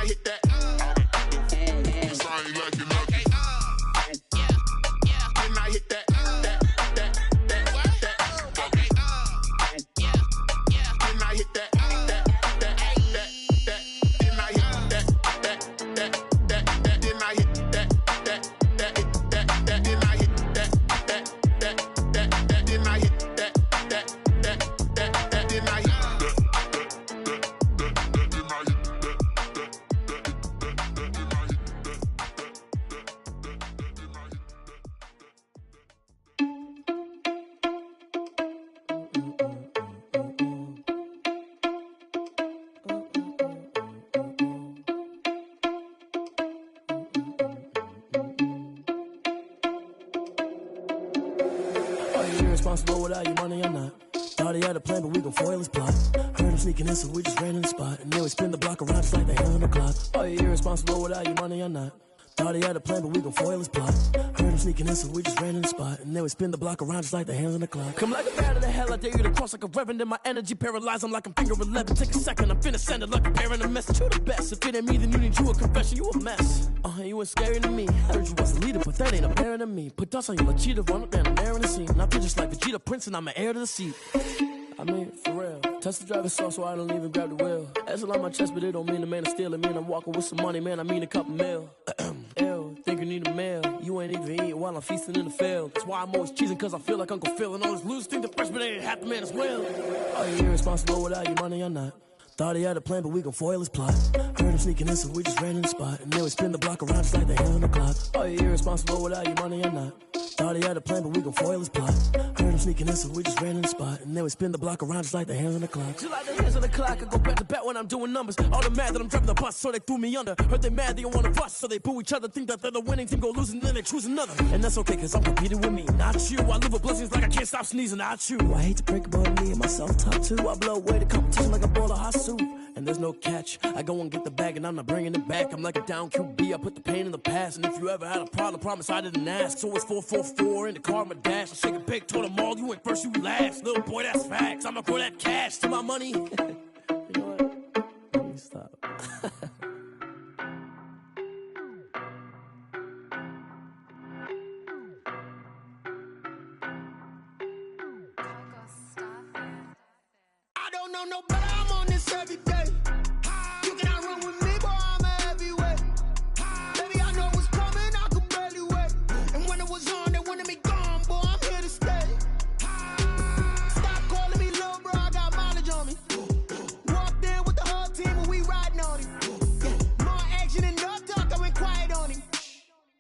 I hit that. Cause I ain't like it. Okay. Then I hit that. Irresponsible without your money or not. Thought he had a plan, but we gon' foil his plot. Heard him sneaking in, so we just ran in the spot. And then we spin the block around just like the hand on the clock. Are you irresponsible without your money or not? Thought he had a plan, but we gon' foil his plot. Heard him sneaking in, so we just ran in the spot. And then we spin the block around just like the hands on the clock. Come like a bat of the hell, I dare you to cross like a reverend. In my energy paralyzed, I'm like I'm finger 11. Take a second, I'm finna send it like a bearing a message. You the best, if it ain't me, then you need you a confession. You a mess, you ain't scary to me. Heard you was a leader, but that ain't apparent to me. Put dust on you like cheetah, run up down the air in the scene. I feel just like Vegeta Prince and I'm an heir to the seat. I mean, for real. Test the driver's sauce so I don't even grab the wheel. That's on my chest, but it don't mean the man is stealing. Man, I'm walking with some money, man, I mean a couple mil. Ew, think you need a meal. You ain't even eating while I'm feasting in the field. That's why I'm always cheesing, cause I feel like Uncle Phil. And all those losers think the freshman ain't half the man as well. Are you irresponsible without your money or not? Thought he had a plan, but we gon' foil his plot. Heard him sneaking in, so we just ran in the spot. And then we spin the block around just like the hand on the clock. Are you irresponsible without your money or not? Thought he had a plan, but we gon' foil his plot. Heard him sneaking in, so we just ran in the spot. And then we spin the block around just like the hands on the clock. Just like the hands on the clock, I go back to back when I'm doing numbers. All the mad that I'm driving the bus, so they threw me under. Heard they mad, they don't wanna bust, so they boo each other. Think that they're the winning team, go losing, then they choose another. And that's okay, cause I'm competing with me, not you. I live with blessings like I can't stop sneezing, not you. I hate to break about me and myself top too. I blow away the competition like a bowl of hot soup. And there's no catch, I go and get the bag and I'm not bringing it back. I'm like a down QB, I put the pain in the past. And if you ever had a problem, promise I didn't ask. So it's 444 in the car, my dash. I shake a big, told them all, you ain't first, you last. Little boy, that's facts, I'ma throw that cash to my money. You know what? Let me stop. I don't know no better, I'm on this every day. You cannot run with me, boy, I'm a heavyweight. Baby, I know what's coming, I could barely wait. And when it was on, they wanted me gone, boy, I'm here to stay. Stop calling me little bro, I got mileage on me. Walked in with the whole team and we riding on him. Yeah, more action and no talk, I went quiet on him.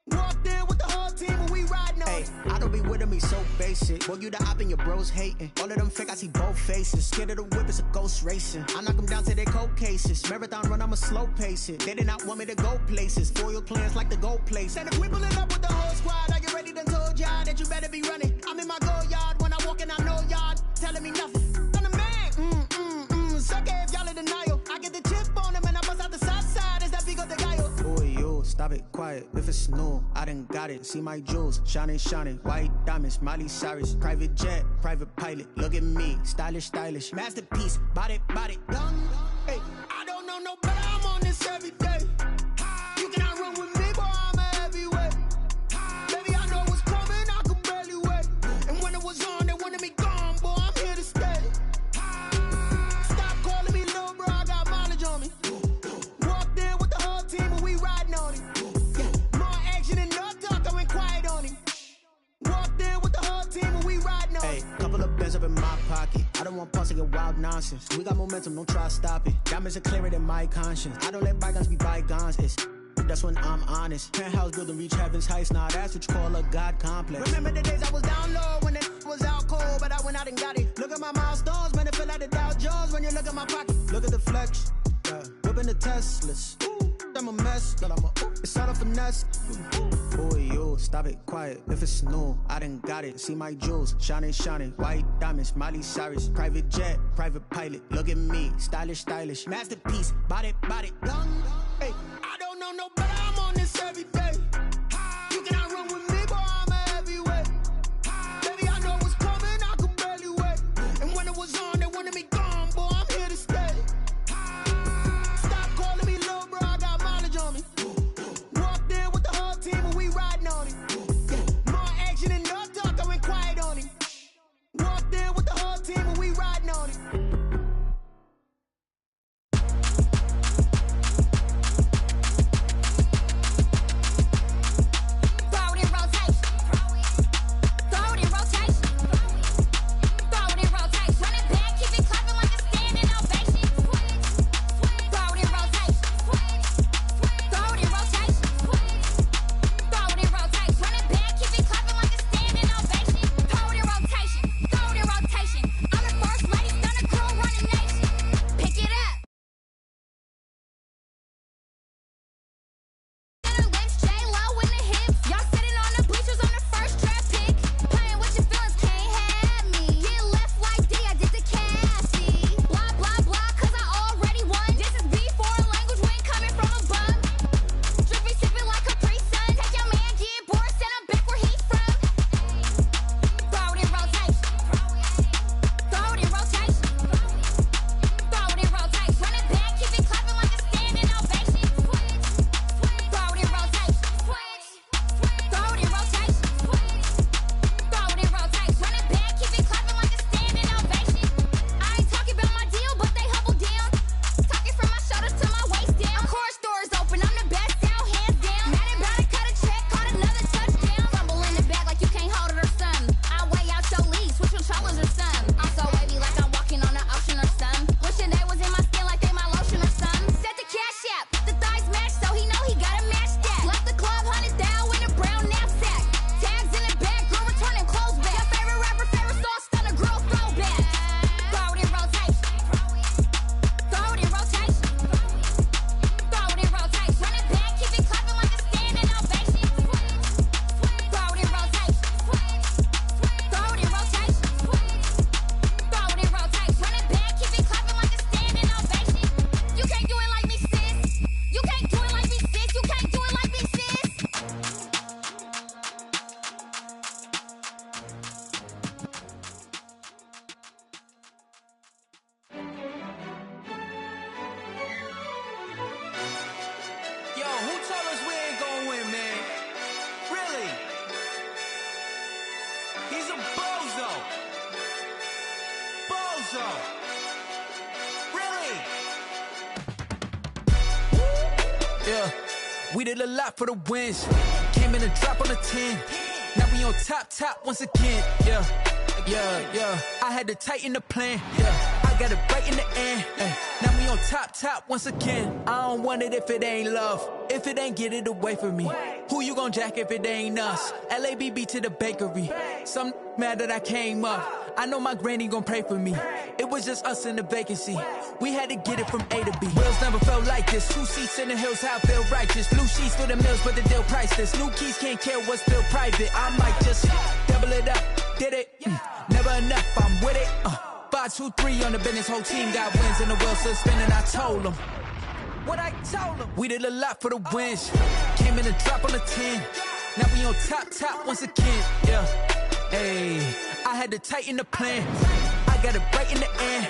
Walked in with the whole team and we riding on him. I don't be with me so basic. Boy, you the op and your bros hating. All of them fake, I see both faces. Scared of the whip, it's a ghost racing. I knock them down to their cold cases. Marathon run, I'ma slow pace it. They did not want me to go places. Foil plans like the go place. And if we pulling up with the whole squad, are you ready? Done told y'all that you better be running. I'm in my go yard when I walk in, I know y'all telling me nothing. I'm the man, suck it if y'all in denial. I get the chip on them and I bust out the south side. Is that Vigo de Gallo? Boy, yo, stop it, quiet. If it's new, I done got it. See my jewels, shining, shining. White diamonds, Miley Cyrus. Private jet, private pilot. Look at me, stylish, stylish. Masterpiece, body, done. Hey, I don't know no better, I'm on this every day. You cannot run with me, boy, I'm a heavyweight. Baby, I know what's coming, I could barely wait. And when it was on, they wanted me gone, boy, I'm here to stay. Stop calling me little bro, I got mileage on me. Walked in with the whole team and we riding on him. Yeah, more action and no talk, I went quiet on him. Walked in with the whole team and we riding on him. Hey, couple of bands up in my pocket. I don't want pause to get wild nonsense. We got momentum, don't try to stop it. Diamonds are clearer than my conscience. I don't let bygones be bygones. It's that's when I'm honest. Penthouse building reach heaven's heights. Now that's what you call a God complex. Remember the days I was down low when it was out cold, but I went out and got it. Look at my milestones, man, it feel like the Dow Jones when you look at my pocket. Look at the flex, whipping the Teslas. I'm a mess, but it's all a finesse. Boy, yo, stop it, quiet. If it's new, I done got it. See my jewels, shining, shining. White diamonds, Miley Cyrus. Private jet, private pilot. Look at me, stylish, stylish. Masterpiece, body, done. Hey, I don't know no better, I'm on this every day. You cannot run with me, boy, I'm a heavyweight. Baby, I know what's coming, I could barely wait. And when it was on, they wanted me gone, boy, I'm here to stay. Stop calling me little bro, I got told us we ain't gonna win, man? Really? He's a bozo. Bozo. Really? Yeah, we did a lot for the wins. Came in a drop on a 10. Now we on top once again. Yeah. I had to tighten the plan. Yeah, I got it right in the end. Now we on top once again. I don't want it if it ain't love. If it ain't, get it away from me. Who you gon' jack if it ain't us? LABB to the bakery. Some mad that I came up. I know my granny gon' pray for me. It was just us in the vacancy. We had to get it from A to B. Wheels never felt like this. 2 seats in the hills, how I feel righteous. Blue sheets for the mills, but the deal priceless. New keys can't care what's still private. I might just double it up. Did it? Never enough, I'm with it. 5, 2, 3 on the business. Whole team got wins and the wheels still spinning. I told them what I told them. We did a lot for the wins. Came in a drop on a 10. Now we on top once again. Yeah. Hey, I had to tighten the plan. I got it right in the end.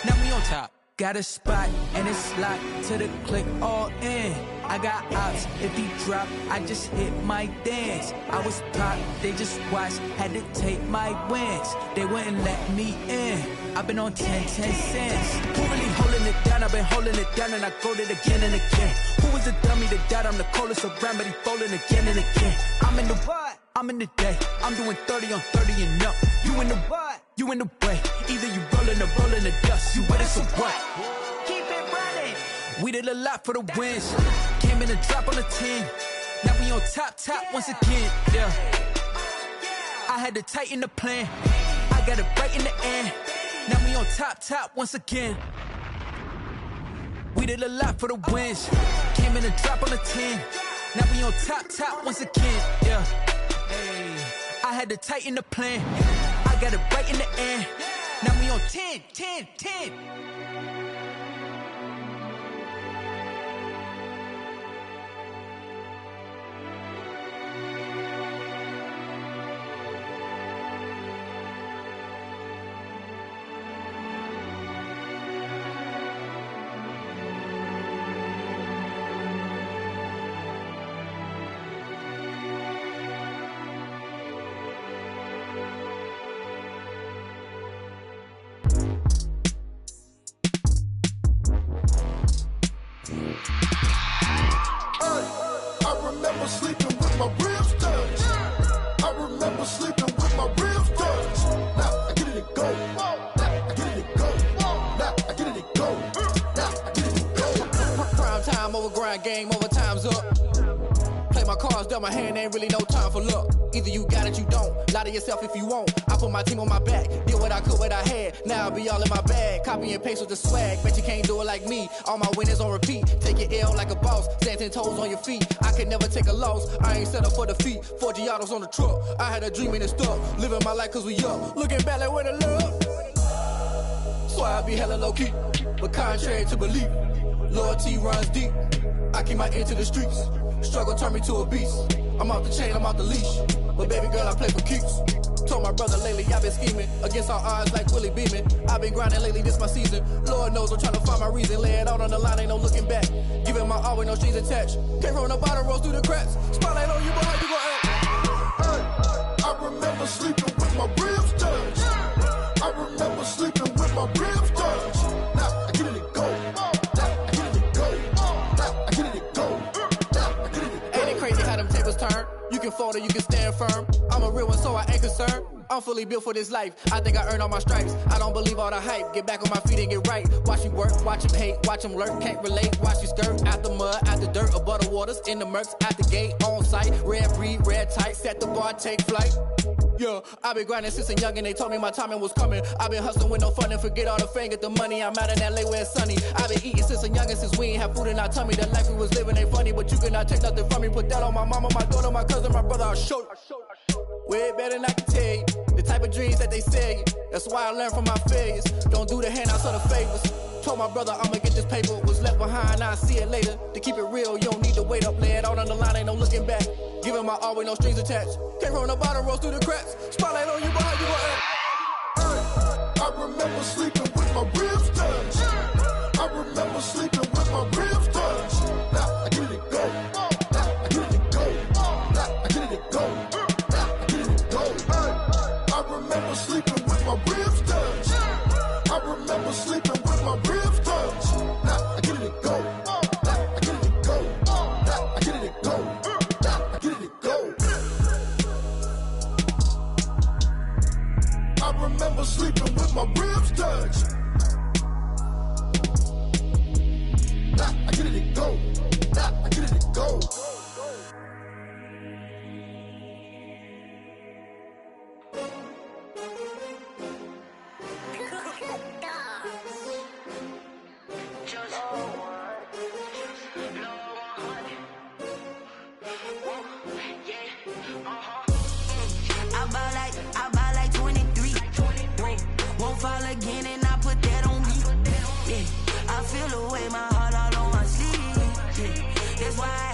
Now we on top. Got a spot and it's locked to the click all in. I got ops, if he drop, I just hit my dance. I was pop, they just watched, had to take my wins. They wouldn't let me in. I've been on 10 cents. Who really holding it down? I've been holding it down and I go it again and again. Who was the dummy that died? I'm the coldest around, but he folding again and again. I'm in the what? I'm in the day. I'm doing 30 on 30 and up. You in the what? You in the way. Either you rolling or rolling the dust. You with it, so what? Keep it running. We did a lot for the wins. Came in a drop on a 10. Now we on top once again. Yeah. I had to tighten the plan. I got it right in the end. Now we on top once again. We did a lot for the wins. Came in a drop on a 10. Now we on top once again. Yeah. Hey, I had to tighten the plan. I got it right in the end. Now we on 10. I remember sleeping with my ribs touched. I remember sleeping with my ribs touched. Now I get it and go. Now I get it and go. Now I get it and go. Now I get it and go. Prime time over grind game, over time's up. Play my cards, dealt my hand, ain't really no time for luck. Either you got it, you don't. Lie to yourself if you won't. I put my team on my back, did what I could, what I had. Now I'll be all in my bag, copy and paste with the swag. Bet you can't do it like me. All my winners on repeat. Take your L like a boss, stand 10 toes on your feet. I can never take a loss. I ain't set up for defeat. 4 Giottos on the truck. I had a dream and it stuck. Living my life cause we up. Looking back like where the love. So I be hella low key, but contrary to belief, loyalty runs deep. I keep my ear to the streets. Struggle turned me to a beast. I'm off the chain, I'm off the leash. But baby girl, I play for keeps. Told my brother lately, I've been scheming against all odds like Willie Beeman. I've been grinding lately, this my season. Lord knows I'm trying to find my reason. Lay it out on the line, ain't no looking back. Giving my all with no strings attached. Came from the bottom, rose through the cracks. Spotlight on you, but how you gon' act? I remember sleeping with my ribs touched. I remember sleeping with my ribs touched. Now I get it and go. Now I get it and go. Now I get it and go. Now I get it and go. Ain't it crazy how them tables turn? You can fold or you can stand firm. I'm a real one, so I ain't concerned. I'm fully built for this life. I think I earned all my stripes. I don't believe all the hype. Get back on my feet and get right. Watch you work, watch him hate, watch him lurk. Can't relate, watch you skirt. Out the mud, out the dirt, above the waters, in the murks, out the gate, on site. Red breed, red tight, set the bar, take flight. Yeah, I been grinding since a young and they told me my timing was coming. I been hustling with no fun and forget all the fame, get the money. I'm out in LA where it's sunny. I been eating since a young and since we ain't have food in our tummy. The life we was living ain't funny, but you cannot take nothing from me. Put that on my mama, my daughter, my cousin, my brother, I'll show you. Way better than I can tell you. The type of dreams that they sell you. That's why I learned from my failures. Don't do the handouts or the favors. Told my brother I'ma get this paper. Was left behind, I'll see it later. To keep it real, you don't need to wait up. Lay it out on the line, ain't no looking back. Giving my all with no strings attached. Came from the bottom, rose through the cracks. Spotlight on you, but how you gon' act? I remember sleeping with my ribs touched. I remember sleeping with my ribs touched. Now I get it and go.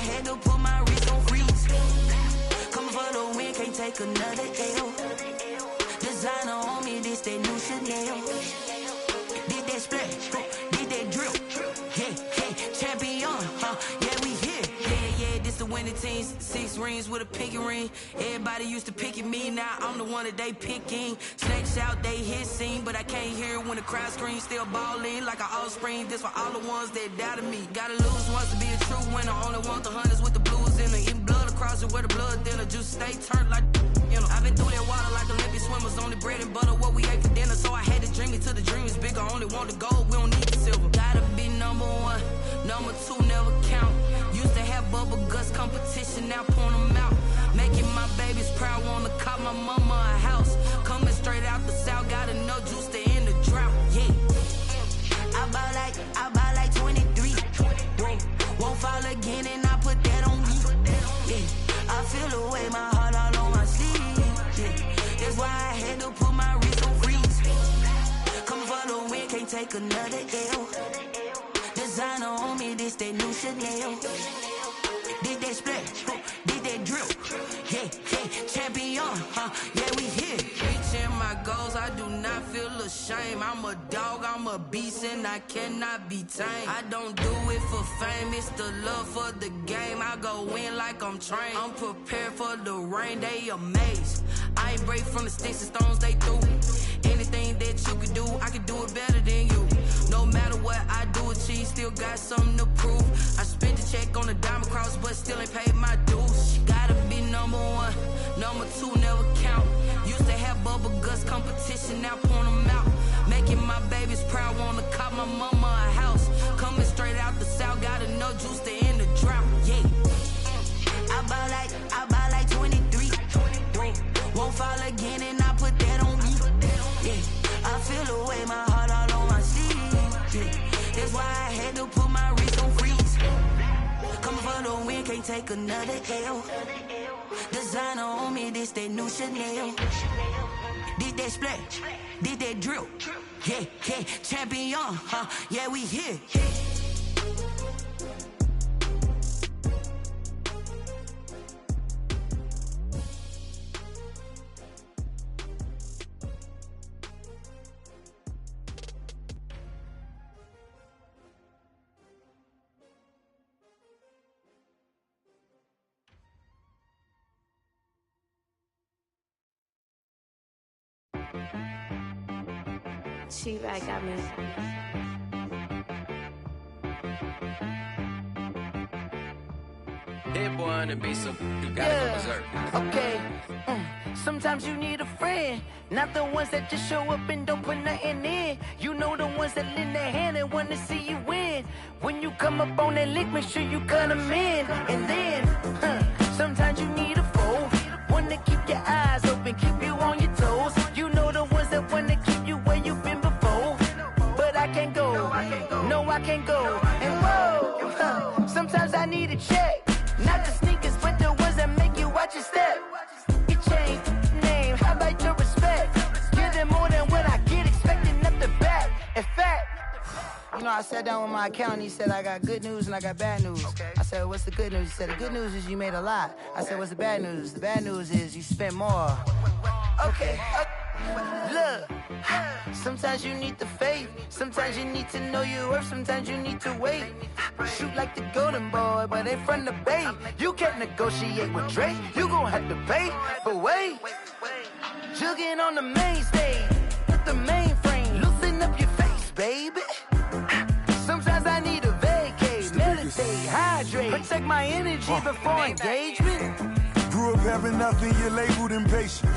had to put my wrist on freeze. Coming for the win, can't take another L. Designer on me, this that new Chanel. Did that splash, did that drill. Yeah, champion, yeah, we here. Yeah, this the winning teams. 6 rings with a pinky ring. Everybody used to pick at me, now I'm the one that they picking. Snakes out, they hit scene, but I can't hear when the crowd screams. Still balling like an offspring. This for all the ones that doubted me. Gotta lose once to be a true winner. Only want the hunters with the blues in it. Eating blood across it where the blood dinner. Juice stay turned like, you know. I've been through that water like Olympic swimmers. Only bread and butter, what we ate for dinner. So I had to dream it till the dream is bigger. Only want the gold, we don't need the silver. Gotta be number 1, number 2 never count. Used to have bubble guts competition, now point them out. Making my babies proud, wanna cop my mama a house. Coming straight out the south, got enough juice to end the drought. Yeah, I buy like 23. Won't fall again, and I put that on me. Yeah, I feel the way, my heart all on my sleeve. Yeah, that's why I had to put my wrist on freeze. Coming for the win, can't take another L. Designer on me, this that new Chanel. Did that splash, did that drill. Yeah, champion, yeah, we here. Reaching my goals, I do not feel ashamed. I'm a dog, I'm a beast, and I cannot be tamed. I don't do it for fame, it's the love for the game. I go in like I'm trained. I'm prepared for the rain, they amazed. I ain't break from the sticks and stones they threw. Anything that you can do, I can do it better than you. No matter what I do, achieve, still got something to prove. I spent the check on the diamond cross, but still ain't paid my dues. Gotta be number 1, number 2 never count. Used to have bubble guts competition, now point them out. Making my babies proud, wanna cop my mama a house. Coming straight out the south, got enough juice to end the drought. Yeah, I buy like 23. Won't fall again, and I put that on me. Yeah, I feel the way, my heart all on my sleeve. Yeah, that's why I had to put my wrist on freeze. Coming for the win, can't take another L. Designer on me, this that new Chanel. Did that splash, did that drill. Yeah, champion, yeah, we here. She back at me. Hit boy on the beat, so you gotta go berserk. Okay. Sometimes you need a friend, not the ones that just show up and don't put nothing in. You know the ones that lend their hand and wanna see you win. When you come up on that lick, make sure you cut them in. And then, sometimes you need a foe, one to keep your eyes open, keep you on your toes. You know the ones that wanna keep you where you've been before. But I can't go, no I can't go. And whoa, sometimes I need a check, not the sneakers but the ones that make you watch your step. You change name, how about your respect? Give them more than what I get, expecting up the back. In fact, you know, I sat down with my accountant, he said I got good news and I got bad news. I said, what's the good news? He said, the good news is you made a lot. I said, what's the bad news? The bad news is you spent more. Okay. Look, sometimes you need the faith, sometimes you need to know your worth, sometimes you need to wait. Shoot like the golden boy, but ain't from the bay. You can't negotiate with Drake, you gon' have to pay. But wait, jugging on the main stage, with the mainframe, loosen up your face, baby. Sometimes I need a vacate, meditate, hydrate, protect my energy before engagement. Grew up having nothing, you're labeled impatient.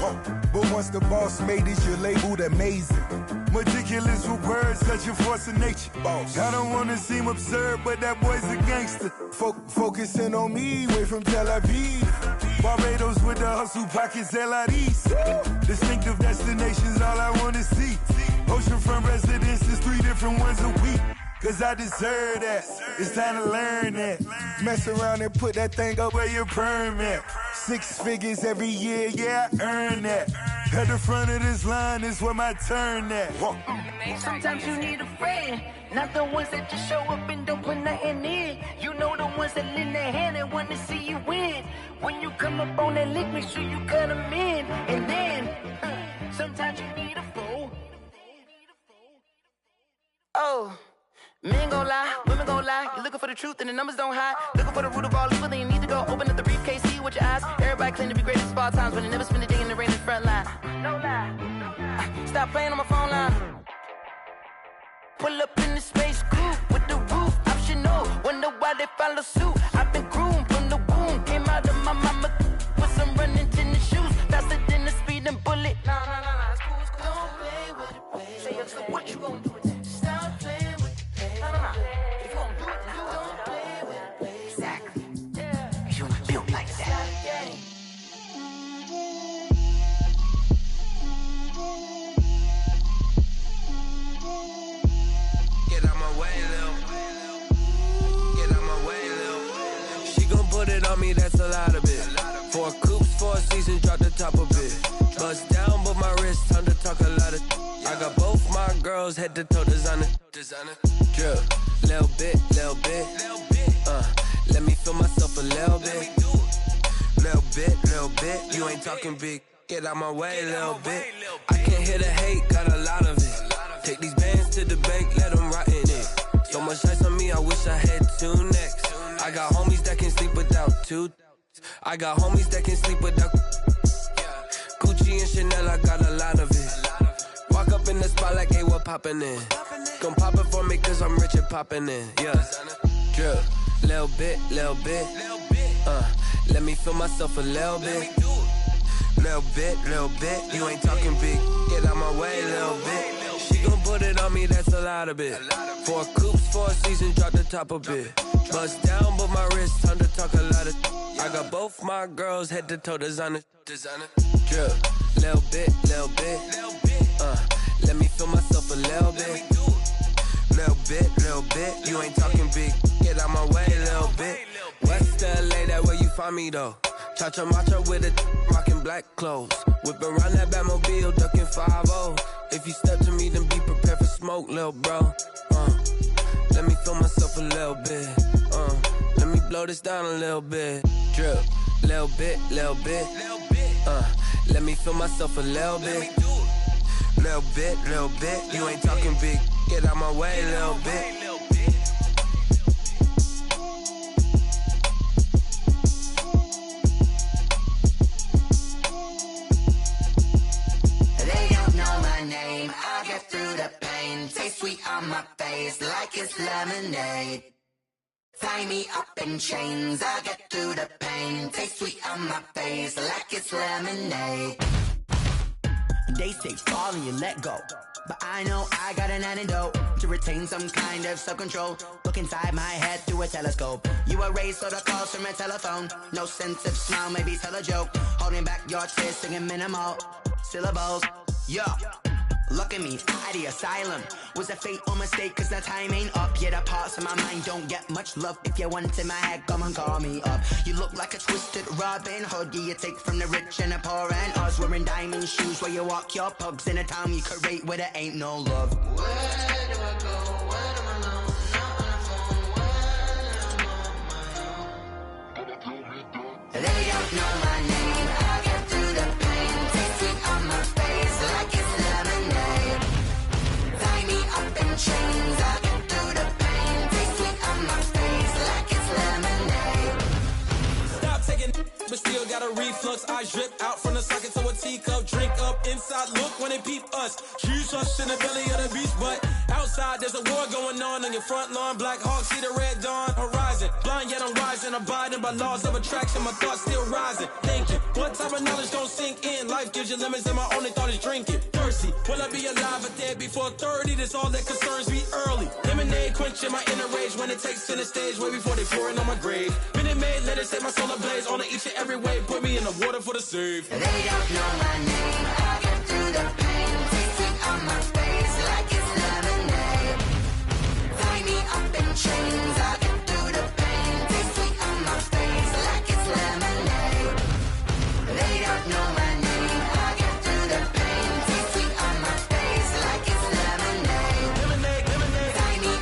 But once the boss made it, you're labeled amazing. Meticulous with words, such a force of nature. Boss. I don't wanna seem absurd, but that boy's a gangster. Focusing on me, way from Tel Aviv. Barbados with the hustle pockets, LIDs. Distinctive destinations, all I wanna see. Oceanfront residences, 3 different ones a week. Cause I deserve that, it's time to learn that. Mess around and put that thing up where your permit. 6 figures every year, yeah, I earn that. At the front of this line is where my turn at. Sometimes you need a friend, Not the ones that just show up and don't put nothing in. You know the ones that lend their hand and want to see you win. When you come up on that lick, make sure you cut them in. And then, sometimes you need a fool. Oh, men gon' lie, women gon' lie. You're looking for the truth and the numbers don't hide. Looking for the root of all evil, then you need to go open up the briefcase, see with your eyes. Everybody claim to be greatest of all times, but they never spend a day in the rain in the front line. No lie, no lie. Stop playing on my phone line. Pull up in the space coupe with the roof optional. Wonder why they follow suit. I've been groomed from the womb. Came out of my mama with some running tennis shoes. Faster than the speeding bullet. Nah, it's cool, it's cool. Don't play with it, baby. Say so what you gon' do with it? Stop playing with it, baby. Nah. If you gon' do it, then don't play with it, baby. Exactly. Yeah. You built like that. Put it on me, that's a lot of it. 4 coops, 4 seasons, drop the top of it. Bust down, but my wrist, time to talk a lot of. I got both my girls, head to toe designer. Drip, little bit. Let me feel myself a little bit. Little bit. You ain't talking big. Get out my way, little bit. I can't hear the hate, got a lot of it. Take these bands to the bank, let them rot in it. So much ice on me, I wish I had 2 necks. I got homies that can sleep without 2. I got homies that can sleep without Gucci and Chanel, I got a lot of it. Walk up in the spot like, hey, what poppin' in? Gon' pop it for me cause I'm rich and poppin' in. Yeah, drip, little bit. Let me feel myself a little bit. Little bit. You ain't talking big. Get out my way, little bit. She gon' put it on me, that's a lot of it. 4 coops, 4 seasons, drop the top of it. Bust down, but my wrist, time to talk a lot of. I got both my girls, head to toe designer. Drip, little bit. Let me feel myself a little bit. Little bit. You ain't talking big. Get out my way, little bit. West LA, that where you find me though. Cha-cha matcha with a rockin' black clothes. Whip around that Batmobile, ducking 5-0. If you step to me, then be prepared for smoke, little bro. Let me feel myself a little bit. Let me blow this down a little bit. Drip, little bit. Let me feel myself a little bit. Little bit. You ain't talking big. Get out my way, little bit. I get through the pain, taste sweet on my face like it's lemonade. Tie me up in chains, I get through the pain, taste sweet on my face like it's lemonade. They say fall and you let go, but I know I got an antidote to retain some kind of self-control. Look inside my head through a telescope. You erase all the calls from a telephone. No sense of smile, maybe tell a joke. Holding back your tears, singing minimal syllables. Yo, look at me, out the asylum. Was a fate or mistake, cause the time ain't up. Yeah, the parts of my mind don't get much love. If you want in my head, come and call me up. You look like a twisted Robin Hood. Yeah, you take from the rich and the poor and us. Wearing diamond shoes where you walk your pugs in a town you create where there ain't no love. Where do I go? When am I alone? Not on the phone. When I'm on my own. They don't know my name. I get through the pain. Taste sweet on my face like it's lemonade. Tie me up in chains. I get through the pain. Taste sweet on my face like it's lemonade. Stop taking, but still got a reflux. I drip out from the socket to a teacup. Drink up inside. Look when they peep us. Jesus in the belly of the beast, but outside there's a war going on your front lawn. Black Hawk see the red dawn horizon. Blind yet I'm rising, abiding by laws of attraction. My thoughts still rising, thinking what type of knowledge don't sink in. Life gives you limits and my only thought is drinking. Thirsty, will I be alive or dead before 30? That's all that concerns me early. Lemonade quenching my inner rage when it takes to the stage way before they pouring on my grave. Minute Maid, let it set my soul ablaze on each and every way. Put me in the water for the save. They don't know my name. I get through the pain. Taste sweet on my face like it's lemonade. Tie me up in chains. I get through the pain. Taste sweet on my face like it's lemonade. They don't know my name. I get through the pain. Taste sweet on my face like it's lemonade. Tie me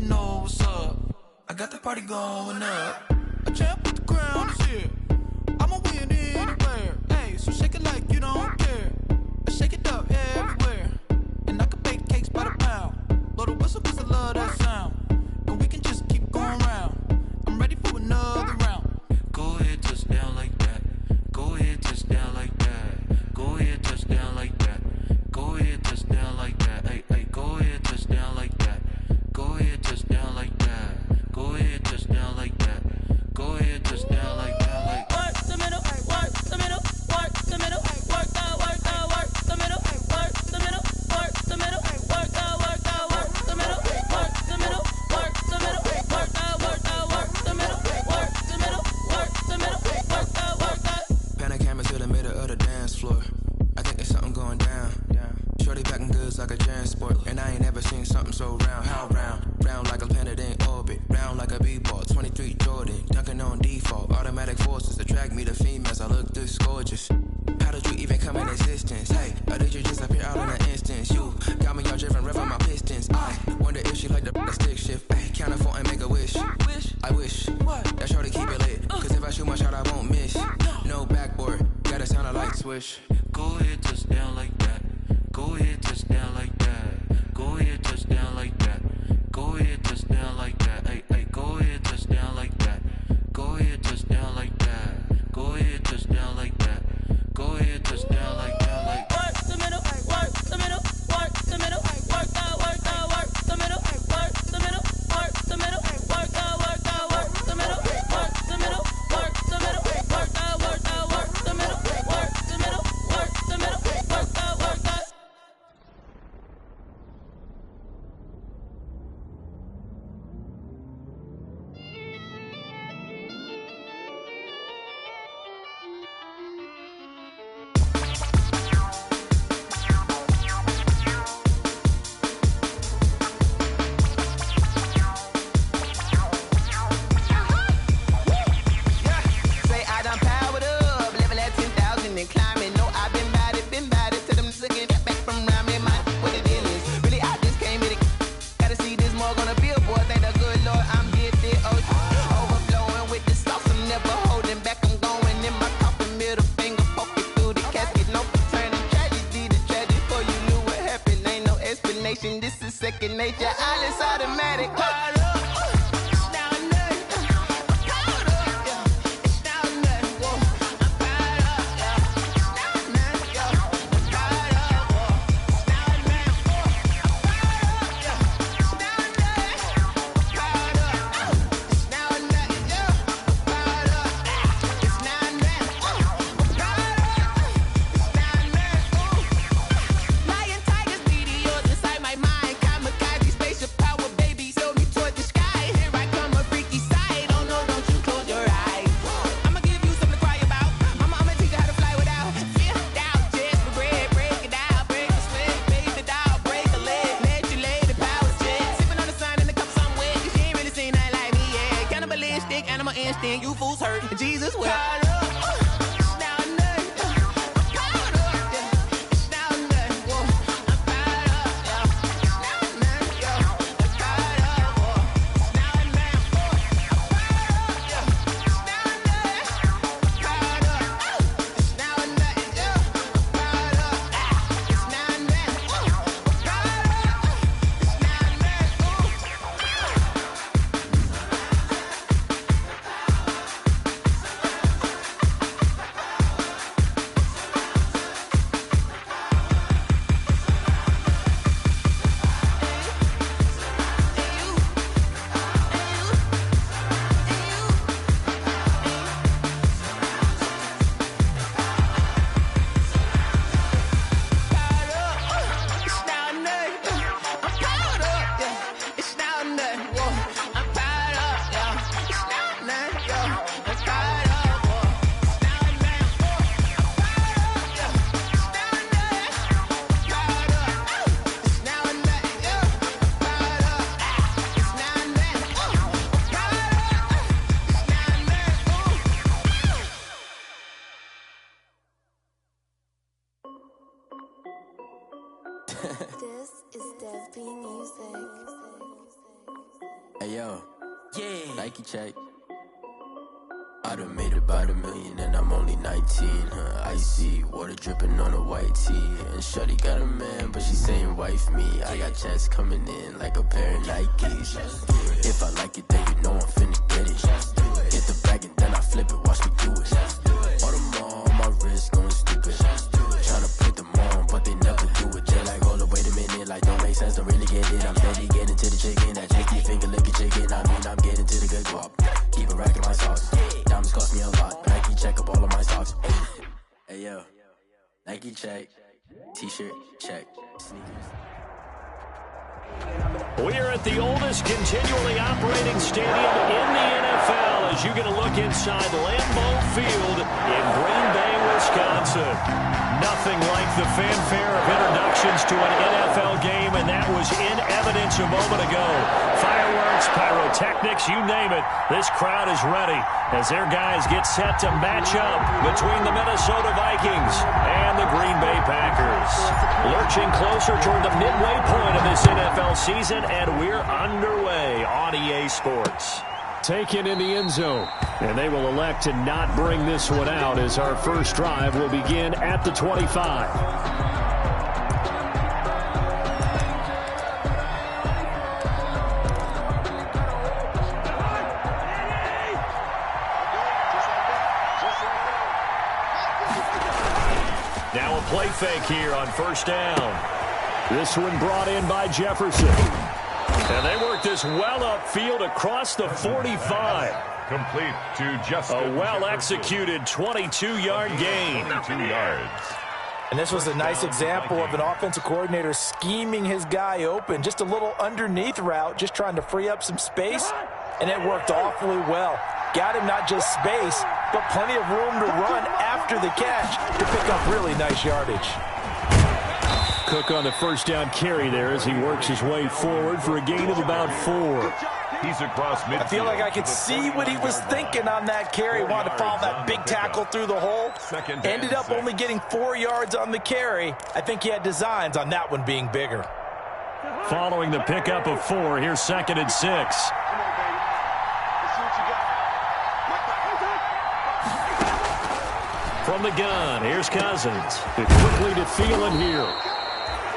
know what's up. I got the party going up. A champ with the crown is here. I'ma win anywhere. Hey, so shake it like you don't care. Shake it up everywhere. And I can bake cakes by the pound. Blow the whistle cause I love that sound. And we can just keep going round. I'm ready for another round. Go ahead, touch down like that. Go ahead, touch down like that. Go ahead, touch down like that. Go ahead, touch down like that. Hey, hey, go ahead, touch down like that. Go ahead, touch down like that. Go ahead, touch down like that. Go ahead, touch down like that. Like work the middle, work the middle, work the middle, work the middle, work the middle, work the middle, work the middle, work the middle, work the middle, work the middle, work the middle, work the middle, work the. Pan a camera to the middle of the dance floor. I think there's something going down. Shorty packing goods like a transport, and I ain't never seen something so round. How round? Round like a planet in orbit, round like a b-ball. 23 Jordan, dunking on default. Automatic forces attract me to females. I look this gorgeous. How did you even come in existence? Hey, or did you just appear out in an instance? You got me all driven, revving my pistons. I wonder if she like the stick shift. Hey, count a 4 and make a wish. I wish that shorty keep it lit. Cause if I shoot my shot, I won't miss. No backboard, gotta sound a light switch. go ahead, touch down like that. Go ahead, touch down like that. Go ahead, touch down like that. Go ahead, touch down like that. Hey, hey, go ahead, touch down like that. Go ahead, touch down like that. Go ahead, touch down like that. Go ahead, touch down like that. Like work the middle, work the middle, work the middle, work the middle, work the middle, work the middle, work the middle, work the middle, work the middle, work the middle, work the middle, work the middle, work the middle, work the middle, work the. This is second nature, all is automatic. You fools hurt. Jesus will. This is Dev B Music. Hey yo, Yeah. Nike check. I done made about $1 million and I'm only 19, Icy, water dripping on a white tee. And shorty got a man, but she saying wife me. I got checks coming in like a pair of Nikes. If I like it, then you know I'm finna get it. Hit the bag and then I flip it, watch me do it. All them on my wrist going stupid. Tryna put them on, but they never do it. They're like, hold up, wait a minute, like don't make sense, don't really get it. I'm steady getting to the chicken, that chicky finger licking chicken. I mean, I'm getting to the good guap. Keep a rack in my socks. Diamonds cost me a lot. Nike check up all of my socks. Hey yo, Nike check. T-shirt check. Sneakers. We are at the oldest continually operating stadium in the NFL as you get a look inside Lambeau Field in Green Bay, Wisconsin. Nothing like the fanfare of introductions to an NFL game, and that was in evidence a moment ago. Fireworks, pyrotechnics, you name it. This crowd is ready as their guys get set to match up between the Minnesota Vikings and the Green Bay Packers. Lurching closer toward the midway point of this NFL season, and we're underway on EA Sports. Taken in the end zone, and they will elect to not bring this one out as our first drive will begin at the 25. Now a play fake here on first down. This one brought in by Jefferson. And they work this well upfield across the 45. Complete to Justin. A well-executed 22-yard gain. 22 yards. And this was a nice example of an offensive coordinator scheming his guy open. Just a little underneath route, just trying to free up some space. And it worked awfully well. Got him not just space, but plenty of room to run after the catch to pick up really nice yardage. Cook on the first down carry there as he works his way forward for a gain of about 4. He's across midfield. I feel like I could see what he was thinking on that carry. Wanted to follow that big tackle through the hole. Ended up only getting 4 yards on the carry. I think he had designs on that one being bigger. Following the pickup of 4, here's 2nd and 6. From the gun, here's Cousins. Quickly to Thielen here.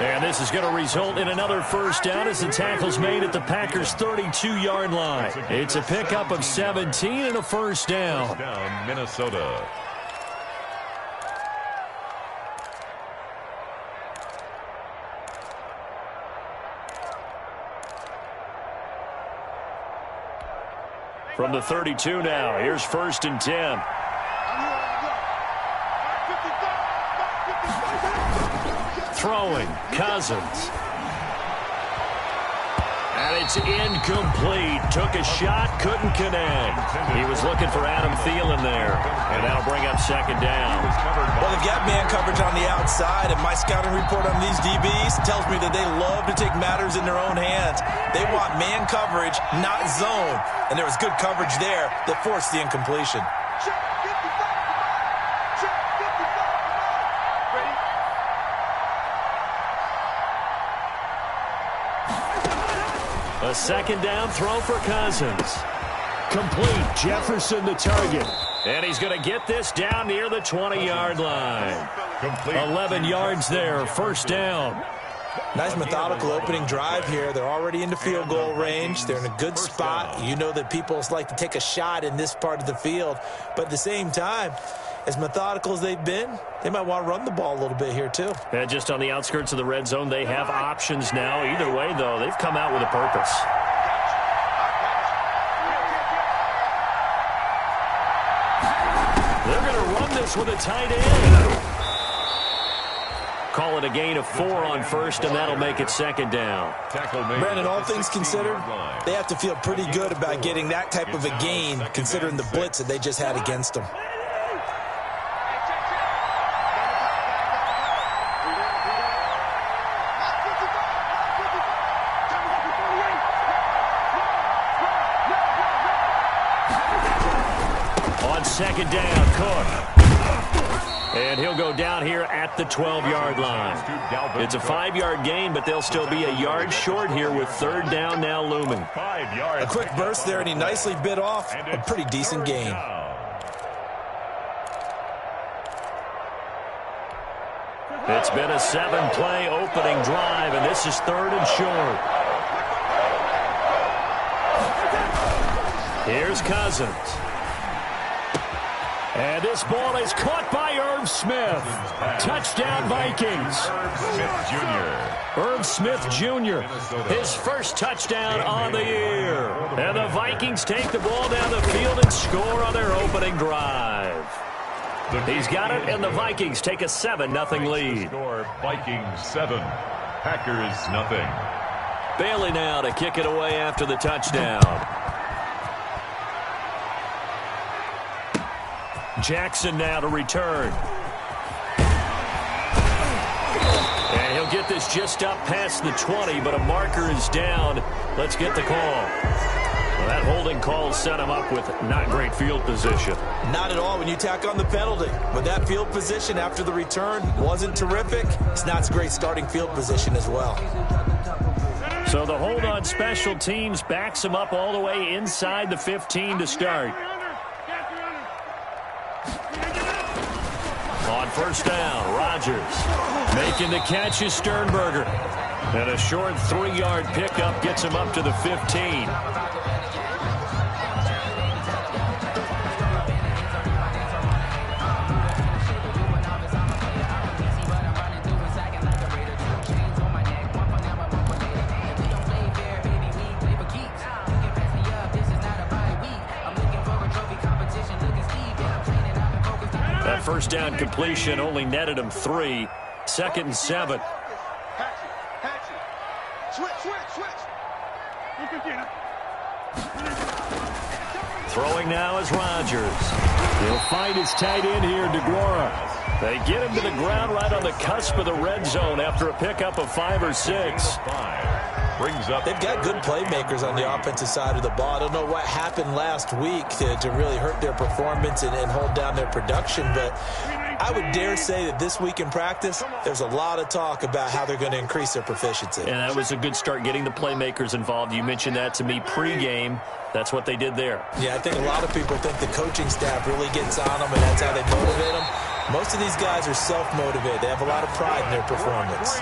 And this is going to result in another first down as the tackle's made at the Packers' 32-yard line. It's a pickup of 17 and a first down. First down, Minnesota. From the 32 now, here's 1st and 10. Throwing, Cousins. And it's incomplete. Took a shot, couldn't connect. He was looking for Adam Thielen there. And that'll bring up 2nd down. Well, they've got man coverage on the outside, and my scouting report on these DBs tells me that they love to take matters in their own hands. They want man coverage, not zone. And there was good coverage there that forced the incompletion. A 2nd down throw for Cousins. Complete. Jefferson the target. And he's going to get this down near the 20-yard line. Complete. 11 yards there. 1st down. Nice methodical opening drive here. They're already into field goal range. They're in a good spot. You know that people like to take a shot in this part of the field. But at the same time, as methodical as they've been, they might want to run the ball a little bit here too. And just on the outskirts of the red zone, they have options now. Either way, though, they've come out with a purpose. They're going to run this with a tight end. Call it a gain of 4 on 1st, and that'll make it 2nd down. Brandon, all things considered, they have to feel pretty good about getting that type of a gain, considering the blitz that they just had against them. On 2nd down, Cook. And he'll go down here at the 12-yard line. It's a 5-yard gain, but they'll still be a yard short here with third down now looming. A quick burst there, and he nicely bit off a pretty decent gain. It's been a 7-play opening drive, and this is third and short. Here's Cousins. And this ball is caught by Irv Smith. Touchdown, Vikings. Irv Smith Jr., his first touchdown on the year. And the Vikings take the ball down the field and score on their opening drive. He's got it, and the Vikings take a 7-0 lead. Vikings 7, Packers 0. Bailey now to kick it away after the touchdown. Jackson now to return. And he'll get this just up past the 20, but a marker is down. Let's get the call. Well, that holding call set him up with not great field position. Not at all when you tack on the penalty. But that field position after the return wasn't terrific. It's not a great starting field position as well. So the hold on special teams backs him up all the way inside the 15 to start. On first down, Rodgers making the catch is Sternberger. And a short 3-yard pickup gets him up to the 15. First down completion only netted him 3. 2nd and 7. Throwing now is Rodgers. He'll find his tight end here, DeGuara. They get him to the ground right on the cusp of the red zone after a pickup of 5 or 6. They've got good playmakers on the offensive side of the ball. I don't know what happened last week to really hurt their performance and hold down their production, but I would dare say that this week in practice, there's a lot of talk about how they're going to increase their proficiency. And that was a good start getting the playmakers involved. You mentioned that to me pregame. That's what they did there. Yeah, I think a lot of people think the coaching staff really gets on them, and that's how they motivate them. Most of these guys are self-motivated. They have a lot of pride in their performance.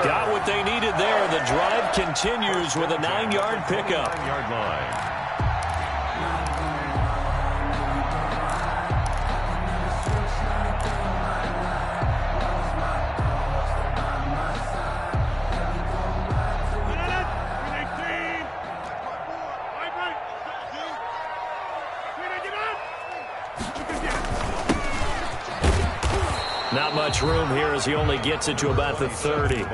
Got what they needed there. The drive continues with a 9-yard pickup. 9-yard line. Not much room here as he only gets it to about the 30.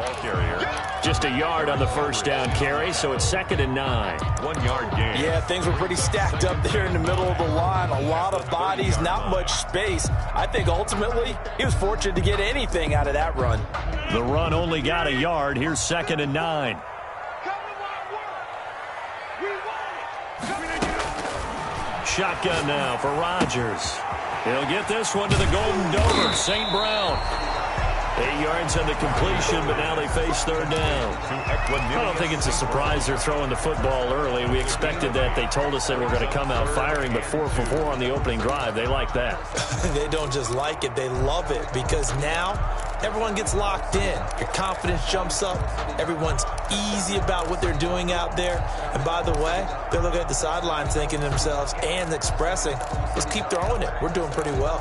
Just a yard on the first down carry, so it's 2nd and 9. 1-yard gain. Yeah, things were pretty stacked up there in the middle of the line. A lot of bodies, not much space. I think ultimately he was fortunate to get anything out of that run. The run only got a yard. Here's 2nd and 9. Shotgun now for Rodgers. He'll get this one to the Golden Dover, St. Brown. 8 yards on the completion, but now they face third down. I don't think it's a surprise they're throwing the football early. We expected that. They told us they were going to come out firing, but 4 for 4 on the opening drive. They like that. They don't just like it, they love it, because now everyone gets locked in. Your confidence jumps up. Everyone's easy about what they're doing out there. And by the way, they're looking at the sidelines thinking to themselves and expressing, let's keep throwing it. We're doing pretty well.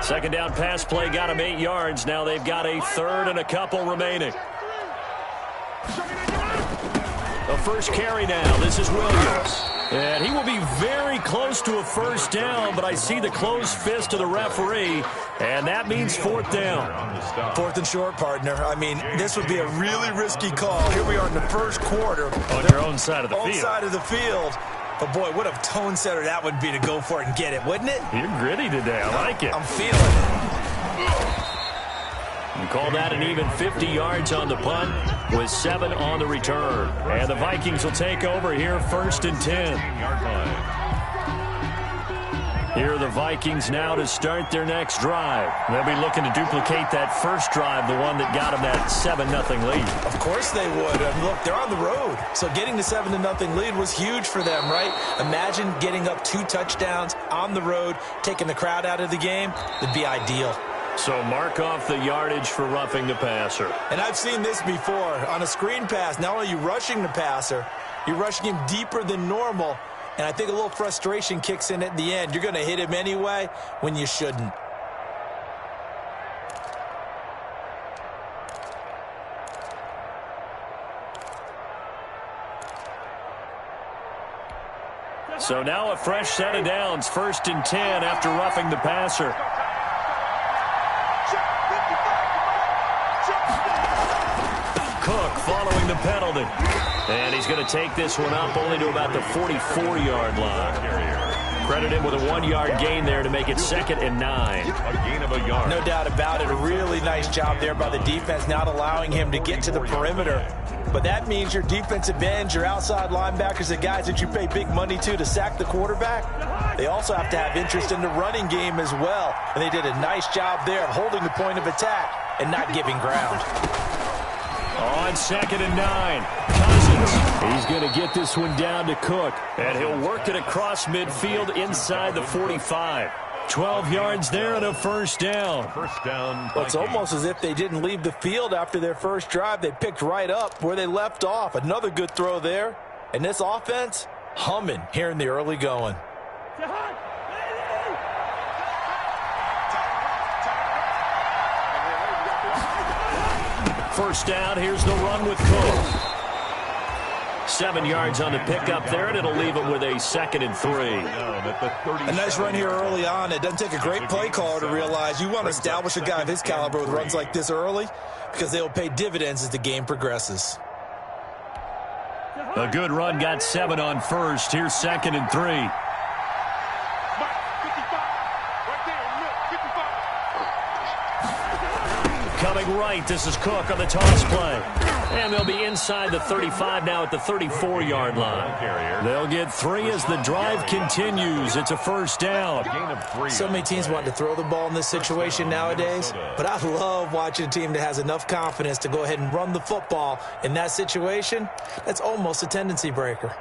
Second down pass play got him 8 yards. Now they've got a third and a couple remaining. A first carry now. This is Williams. And he will be very close to a first down, but I see the closed fist of the referee, and that means 4th down. 4th and short, partner. I mean, this would be a really risky call. Here we are in the first quarter. On your own side of the field. Own side of the field. But, boy, what a tone setter that would be to go for it and get it, wouldn't it? You're gritty today. I like it. I'm feeling it. You call that an even 50 yards on the punt with 7 on the return. And the Vikings will take over here 1st and 10. Here are the Vikings now to start their next drive. They'll be looking to duplicate that first drive, the one that got them that 7-0 lead. Of course they would. Look, they're on the road. So getting the 7-0 lead was huge for them, right? Imagine getting up 2 touchdowns on the road, taking the crowd out of the game. It'd be ideal. So mark off the yardage for roughing the passer. And I've seen this before. On a screen pass, not only are you rushing the passer, you're rushing him deeper than normal. And I think a little frustration kicks in at the end. You're going to hit him anyway when you shouldn't. So now a fresh set of downs, 1st and 10 after roughing the passer. Cook following the penalty. And he's going to take this one up only to about the 44-yard line. Credit him with a 1-yard gain there to make it 2nd and 9. A gain of a yard. No doubt about it. A really nice job there by the defense, not allowing him to get to the perimeter. But that means your defensive ends, your outside linebackers, the guys that you pay big money to sack the quarterback, they also have to have interest in the running game as well. And they did a nice job there of holding the point of attack and not giving ground. On 2nd and 9, Cousins. He's going to get this one down to Cook, and he'll work it across midfield inside the 45. 12 yards there and a first down. First down. Well, it's almost as if they didn't leave the field after their first drive. They picked right up where they left off. Another good throw there. And this offense, humming here in the early going. First down, here's the run with Cook. 7 yards on the pickup there, and it'll leave him with a 2nd and 3. A nice run here early on. It doesn't take a great play caller to realize you want to establish a guy of his caliber with runs like this early because they will pay dividends as the game progresses. A good run got 7 on first. Here's 2nd and 3. Coming right, this is Cook on the toss play. And they'll be inside the 35 now at the 34-yard line. They'll get 3 as the drive continues. It's a first down. So many teams want to throw the ball in this situation nowadays, but I love watching a team that has enough confidence to go ahead and run the football. In that situation, that's almost a tendency breaker.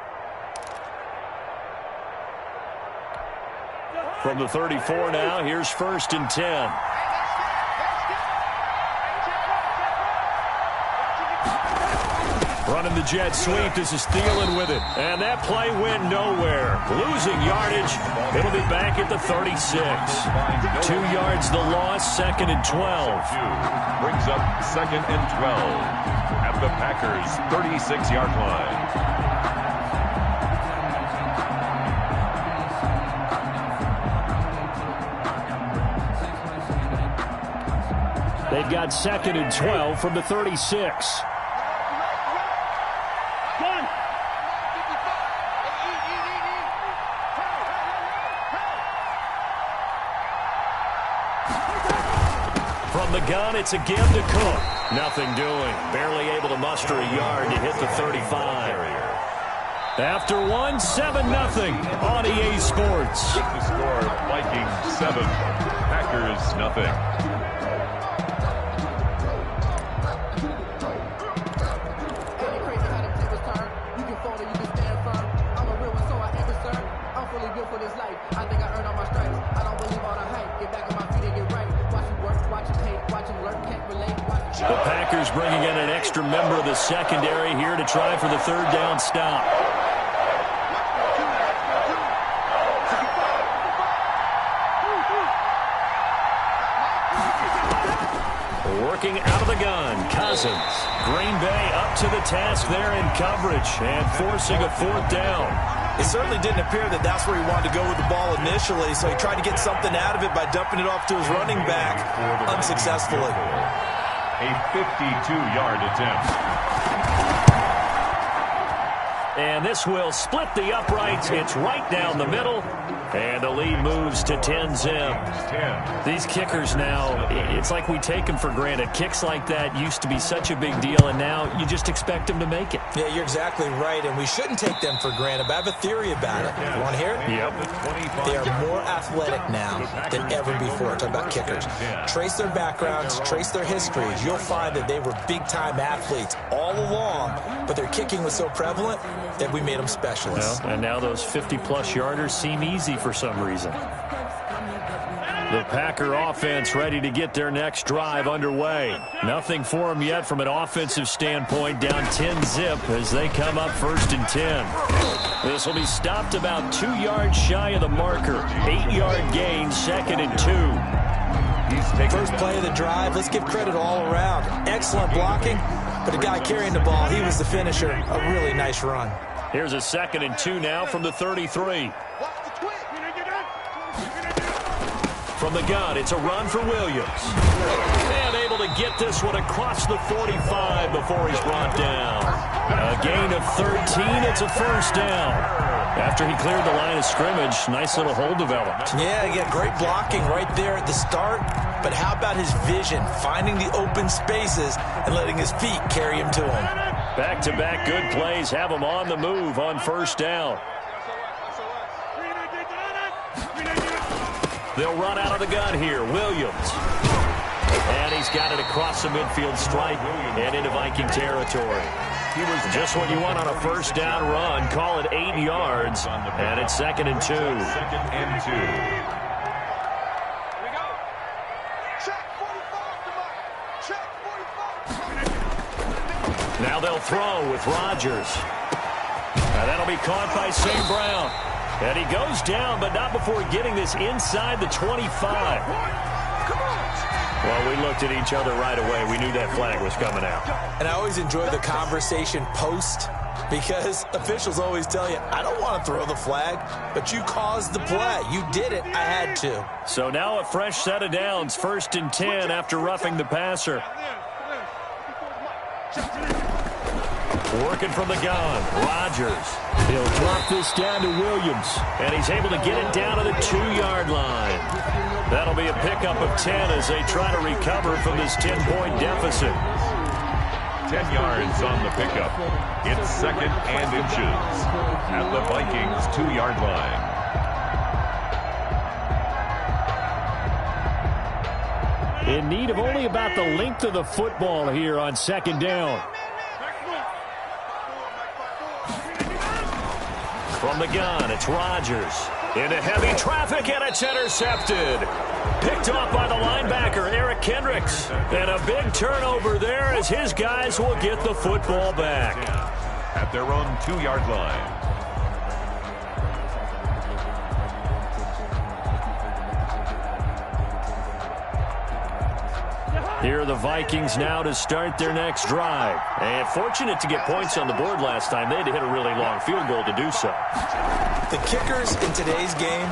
From the 34 now, here's 1st and 10. Running the jet sweep. This is Thielen with it. And that play went nowhere. Losing yardage. It'll be back at the 36. 2 yards the loss. 2nd and 12. Brings up 2nd and 12 at the Packers' 36-yard line. They've got 2nd and 12 from the 36. From the gun, it's again to Cook. Nothing doing. Barely able to muster a yard to hit the 35. After 1, 7-0 on EA Sports. The score, Vikings 7, Packers nothing. The Packers bringing in an extra member of the secondary here to try for the 3rd down stop. Working out of the gun, Cousins. Green Bay up to the task there in coverage and forcing a 4th down. It certainly didn't appear that that's where he wanted to go with the ball initially, so he tried to get something out of it by dumping it off to his running back unsuccessfully. A 52-yard attempt. And this will split the uprights. It's right down the middle. And the lead moves to 10-zip. These kickers now, it's like we take them for granted. Kicks like that used to be such a big deal, and now you just expect them to make it. Yeah, you're exactly right, and we shouldn't take them for granted, but I have a theory about it. You want to hear it? Yep. They are more athletic now than ever before. Talk about kickers. Trace their backgrounds, trace their histories. You'll find that they were big-time athletes all along, but their kicking was so prevalent that we made them specialists. Well, and now those 50-plus yarders seem easy for some reason. The Packer offense ready to get their next drive underway. Nothing for them yet from an offensive standpoint, down 10-zip as they come up 1st and 10. This will be stopped about 2 yards shy of the marker. 8-yard gain, 2nd and 2. First play of the drive, let's give credit all around. Excellent blocking, but the guy carrying the ball, he was the finisher. A really nice run. Here's a 2nd and 2 now from the 33. From the gun, it's a run for Williams. And able to get this one across the 45 before he's brought down. A gain of 13, it's a 1st down. After he cleared the line of scrimmage, nice little hole developed. Yeah, he got great blocking right there at the start. But how about his vision, finding the open spaces and letting his feet carry him to him? Back-to-back good plays have him on the move on 1st down. They'll run out of the gun here. Williams. And he's got it across the midfield stripe and into Viking territory. He was just what you want on a 1st down run. Call it 8 yards. And it's 2nd and 2. 2nd and 2. Now they'll throw with Rodgers. Now that'll be caught by St. Brown. And he goes down, but not before getting this inside the 25. Well, we looked at each other right away. We knew that flag was coming out. And I always enjoy the conversation post because officials always tell you, I don't want to throw the flag, but you caused the play. You did it. I had to. So now a fresh set of downs, 1st and 10 after roughing the passer. Working from the gun, Rodgers. He'll drop this down to Williams, and he's able to get it down to the 2-yard line. That'll be a pickup of 10 as they try to recover from this 10-point deficit. 10 yards on the pickup. It's 2nd and inches at the Vikings' 2-yard line. In need of only about the length of the football here on 2nd down. From the gun, it's Rodgers. Into heavy traffic, and it's intercepted. Picked off by the linebacker, Eric Kendricks. And a big turnover there as his guys will get the football back. At their own 2-yard line. Here are the Vikings now to start their next drive. And fortunate to get points on the board last time. They had to hit a really long field goal to do so. The kickers in today's game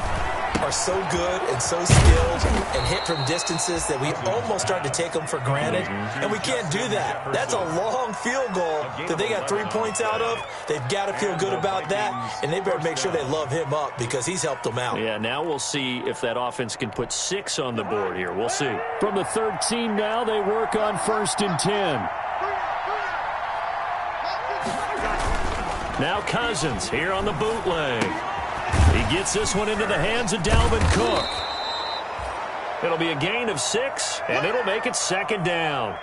are so good and so skilled and hit from distances that we almost start to take them for granted. And we can't do that. That's a long field goal that they got 3 points out of. They've got to feel good about that, and they better make sure they love him up because he's helped them out. Yeah, now we'll see if that offense can put 6 on the board here. We'll see. From the 13 now, they work on 1st and 10. Now Cousins here on the bootleg. He gets this one into the hands of Dalvin Cook. It'll be a gain of 6, and it'll make it 2nd down.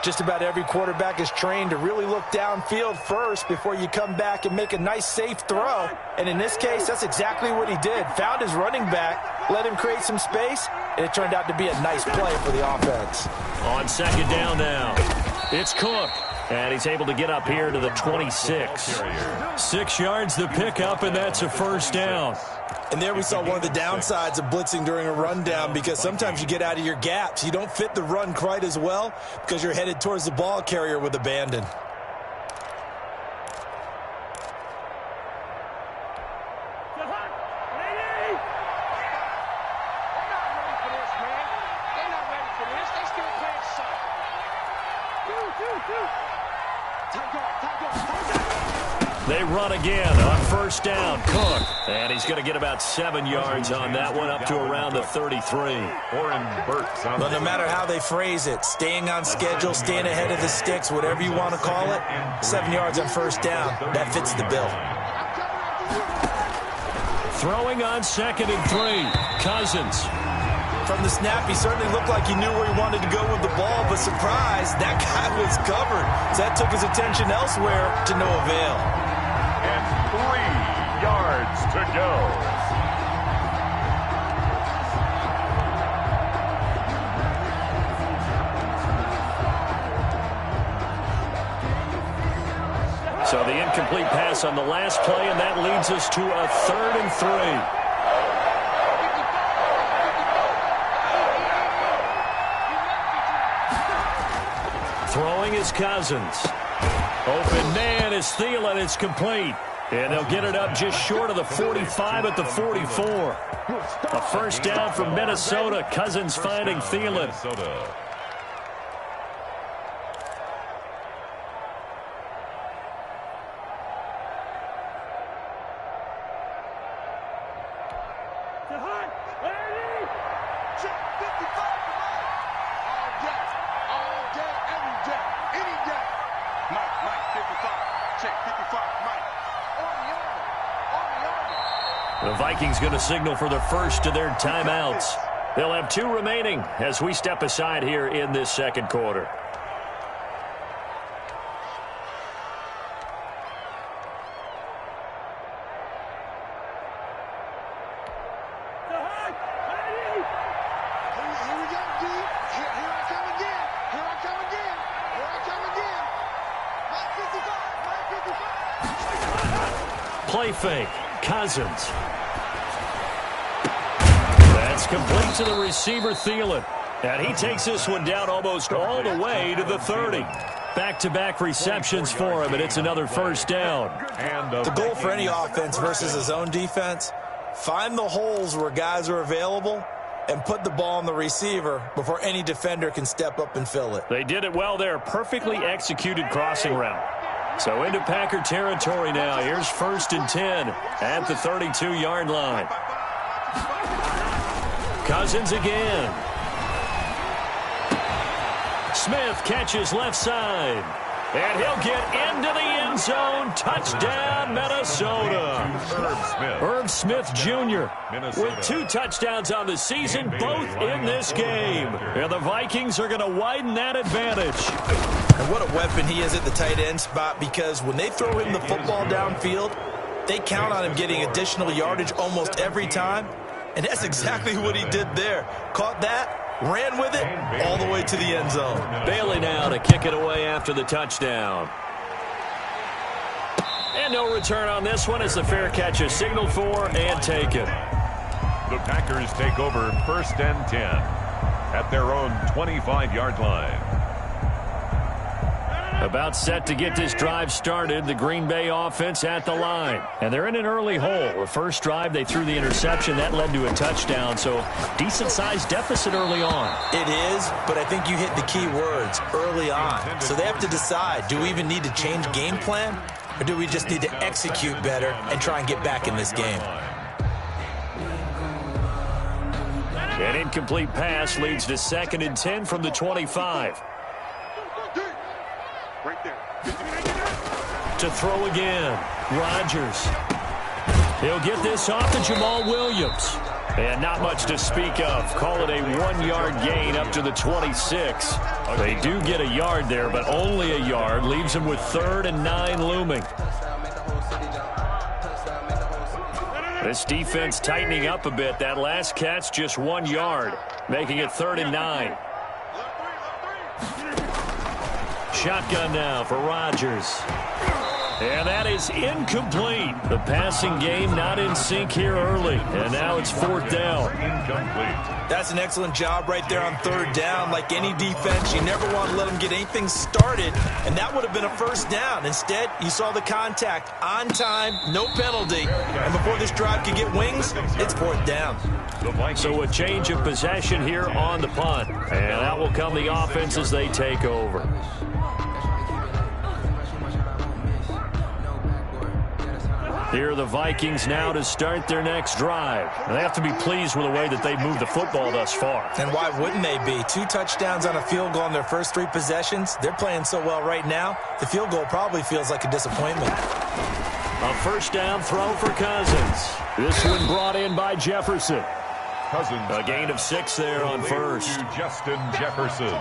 Just about every quarterback is trained to really look downfield first before you come back and make a nice, safe throw. And in this case, that's exactly what he did. Found his running back, let him create some space, and it turned out to be a nice play for the offense. On 2nd down now, it's Cook. And he's able to get up here to the 26. 6 yards the pickup, and that's a 1st down. And there we saw one of the downsides of blitzing during a rundown because sometimes you get out of your gaps. You don't fit the run quite as well because you're headed towards the ball carrier with abandon. They run again on first down. Cook. And he's going to get about 7 yards on that one, up to around the 33. But no matter how they phrase it, staying on schedule, staying ahead of the sticks, whatever you want to call it, 7 yards on first down, that fits the bill. Throwing on 2nd and 3. Cousins. From the snap, he certainly looked like he knew where he wanted to go with the ball, but surprise, that guy was covered. So that took his attention elsewhere to no avail. And 3 yards to go. So the incomplete pass on the last play, and that leads us to a 3rd and 3. Throwing is Cousins. Open man is Thielen. It's complete. And they'll get it up just short of the 45 at the 44. A first down from Minnesota. Cousins finding Thielen. The Vikings going to signal for the first of their timeouts. They'll have 2 remaining as we step aside here in this second quarter. Play fake. Cousins. That's complete to the receiver, Thielen. And he takes this one down almost all the way to the 30. Back-to-back receptions for him, and it's another first down. The goal for any offense versus a zone defense, find the holes where guys are available and put the ball on the receiver before any defender can step up and fill it. They did it well there. Perfectly executed crossing route. So into Packer territory now. Here's 1st and 10 at the 32-yard line. Cousins again. Smith catches left side. And he'll get into the end zone. Touchdown, Minnesota. Herb Smith Jr. with 2 touchdowns on the season, both in this game. And the Vikings are going to widen that advantage. And what a weapon he is at the tight end spot, because when they throw him the football downfield, they count on him getting additional yardage almost every time. And that's exactly what he did there. Caught that, ran with it, all the way to the end zone. Bailey now to kick it away after the touchdown. And no return on this one as the fair catch is signaled for and taken. The Packers take over 1st and 10 at their own 25-yard line. About set to get this drive started, the Green Bay offense at the line. And they're in an early hole. The first drive, they threw the interception. That led to a touchdown, so decent-sized deficit early on. It is, but I think you hit the key words, early on. So they have to decide, do we even need to change game plan, or do we just need to execute better and try and get back in this game? An incomplete pass leads to 2nd and 10 from the 25. To throw again, Rodgers. He'll get this off to Jamal Williams. And not much to speak of. Call it a 1-yard gain up to the 26. They do get a yard there, but only a yard. Leaves them with 3rd and 9 looming. This defense tightening up a bit. That last catch just 1 yard, making it 3rd and 9. Shotgun now for Rodgers. And that is incomplete. The passing game not in sync here early. And now it's 4th down. Incomplete. That's an excellent job right there on 3rd down. Like any defense, you never want to let them get anything started. And that would have been a first down. Instead, you saw the contact on time, no penalty. And before this drive could get wings, it's 4th down. So a change of possession here on the punt. And out will come the offense as they take over. Here are the Vikings now to start their next drive. They have to be pleased with the way that they've moved the football thus far. And why wouldn't they be? 2 touchdowns on a field goal in their first 3 possessions. They're playing so well right now, the field goal probably feels like a disappointment. A first down throw for Cousins. This one brought in by Jefferson. Cousins. A gain of 6 there on first. To Justin Jefferson.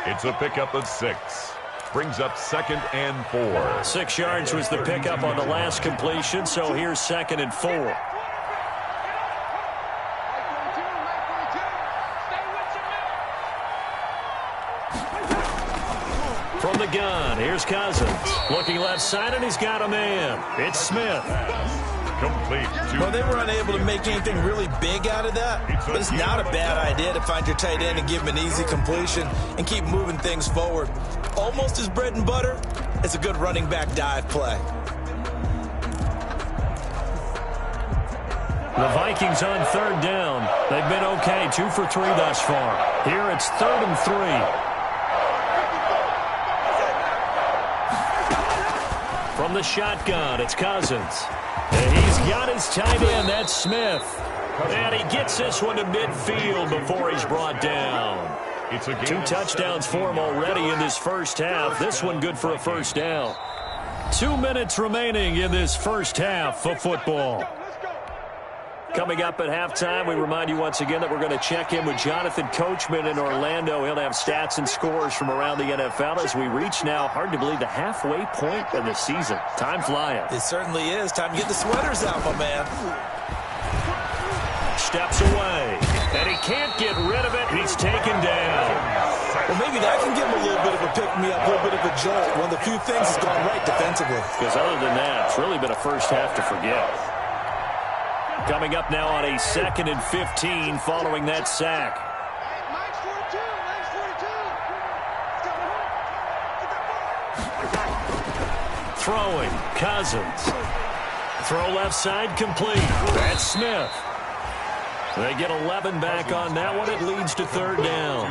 It's a pickup of 6. Brings up 2nd and 4. 6 yards was the pickup on the last completion, so here's 2nd and 4. From the gun, here's Cousins. Looking left side, and he's got a man. It's Smith. Complete. Well, they were unable to make anything really big out of that, but it's not a bad idea to find your tight end and give him an easy completion and keep moving things forward. Almost his bread and butter. It's a good running back dive play. The Vikings on 3rd down. They've been okay, 2 for 3 thus far. Here it's 3rd and 3. From the shotgun, it's Cousins. And he's got his tight end, that's Smith. And he gets this one to midfield before he's brought down. 2 touchdowns for him already in this first half. This one good for a first down. 2 minutes remaining in this first half of football. Coming up at halftime, we remind you once again that we're going to check in with Jonathan Coachman in Orlando. He'll have stats and scores from around the NFL as we reach now, hard to believe, the halfway point of the season. Time flying. It certainly is. Time to get the sweaters out, my man. Steps away, and he can't get rid of it. He's taken down. Well, maybe that can give him a little bit of a pick-me-up, a little bit of a jolt. One of the few things has gone right defensively. Because other than that, it's really been a first half to forget. Coming up now on a 2nd and 15 following that sack. Throwing, Cousins. Throw left side complete. That's Smith. They get 11 back on that one. It leads to 3rd down.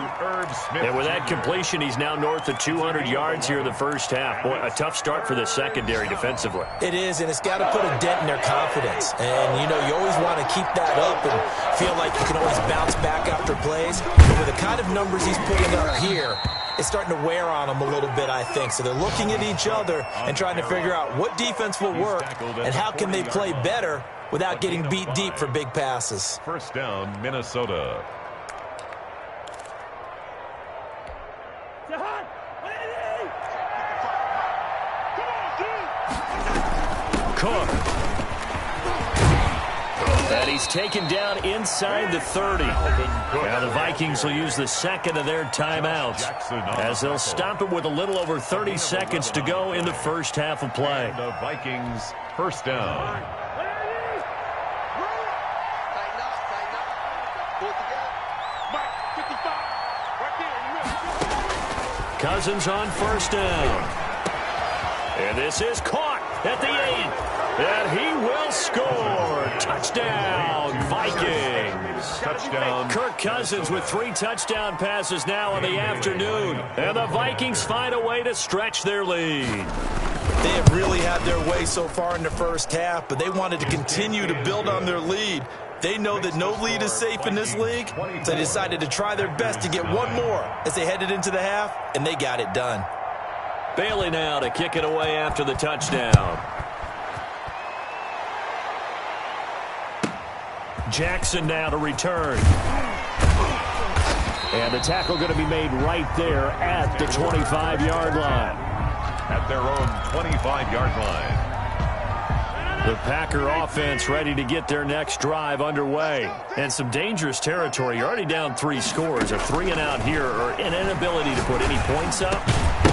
And with that completion, he's now north of 200 yards here in the first half. Boy, a tough start for the secondary defensively. It is, and it's got to put a dent in their confidence. And, you know, you always want to keep that up and feel like you can always bounce back after plays. But with the kind of numbers he's putting up here, it's starting to wear on them a little bit, I think. So they're looking at each other and trying to figure out what defense will work and how can they play better without getting beat deep for big passes. First down, Minnesota. Cook. And he's taken down inside the 30. Now the Vikings will use the 2nd of their timeouts as they'll stop it with a little over 30 seconds to go in the first half of play. The Vikings first down. Cousins on first down. And this is caught at the 8. And he will score. Touchdown, Vikings. Touchdown. Kirk Cousins with 3 touchdown passes now in the afternoon. And the Vikings find a way to stretch their lead. They have really had their way so far in the first half, but they wanted to continue to build on their lead. They know that no lead is safe in this league, so they decided to try their best to get one more as they headed into the half, and they got it done. Bailey now to kick it away after the touchdown. Jackson now to return. And the tackle going to be made right there at the 25-yard line. At their own 25-yard line. The Packer offense ready to get their next drive underway. And some dangerous territory. You're already down 3 scores. A 3-and-out here or an inability to put any points up.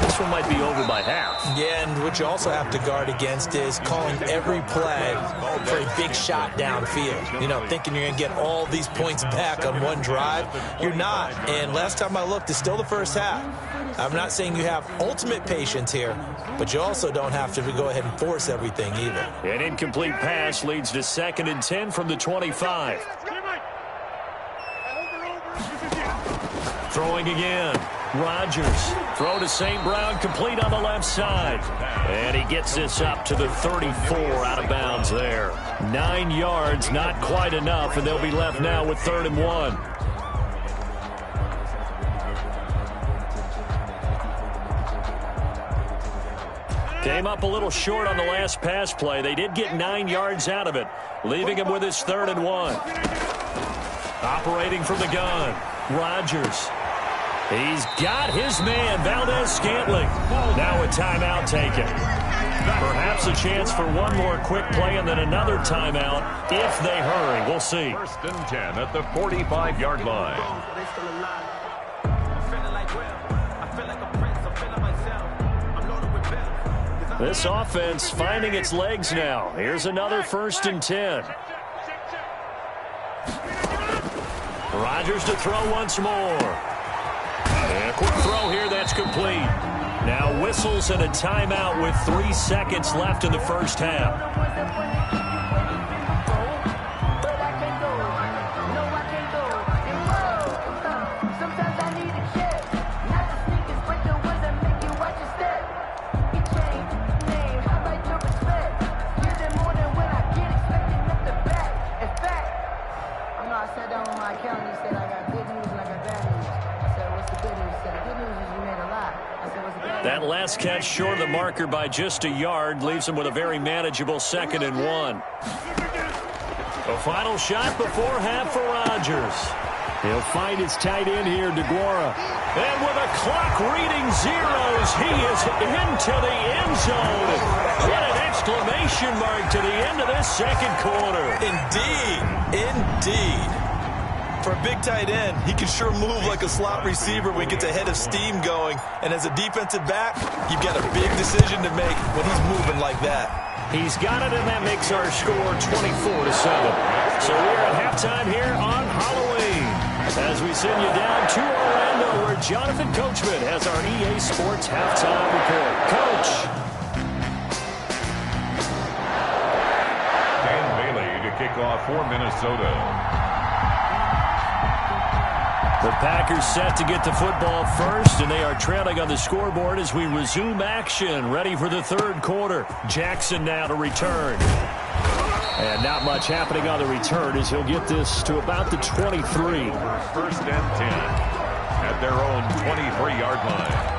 This one might be over by half. Yeah, and what you also have to guard against is calling every play for a big shot downfield. You know, thinking you're going to get all these points back on one drive. You're not. And last time I looked, it's still the first half. I'm not saying you have ultimate patience here, but you also don't have to go ahead and force everything either. An incomplete pass leads to 2nd and 10 from the 25. Throwing again. Rodgers Throw to St. Brown, complete on the left side. And he gets this up to the 34, out of bounds there. 9 yards, not quite enough, and they'll be left now with 3rd and 1. Came up a little short on the last pass play. They did get 9 yards out of it, leaving him with his 3rd and 1. Operating from the gun, Rodgers. He's got his man, Valdez-Scantling. Now a timeout taken. Perhaps a chance for one more quick play and then another timeout if they hurry. We'll see. 1st and 10 at the 45-yard line. This offense finding its legs now. Here's another 1st and 10. Rodgers to throw once more. And a quick throw here, that's complete. Now whistles and a timeout with 3 seconds left in the first half. That last catch short of the marker by just a yard leaves him with a very manageable 2nd and 1. A final shot before half for Rodgers. He'll find his tight end here, DeGuara. And with a clock reading zeros, he is into the end zone. What an exclamation mark to the end of this 2nd quarter. Indeed. Indeed. For a big tight end, he can sure move like a slot receiver when he gets a head of steam going. And as a defensive back, you've got a big decision to make when he's moving like that. He's got it, and that makes our score 24-7. So we're at halftime here on Halloween as we send you down to Orlando where Jonathan Coachman has our EA Sports halftime report. Coach. Dan Bailey to kick off for Minnesota. The Packers set to get the football first, and they are trailing on the scoreboard as we resume action, ready for the 3rd quarter. Jackson now to return. And not much happening on the return as he'll get this to about the 23. 1st and 10 at their own 23-yard line.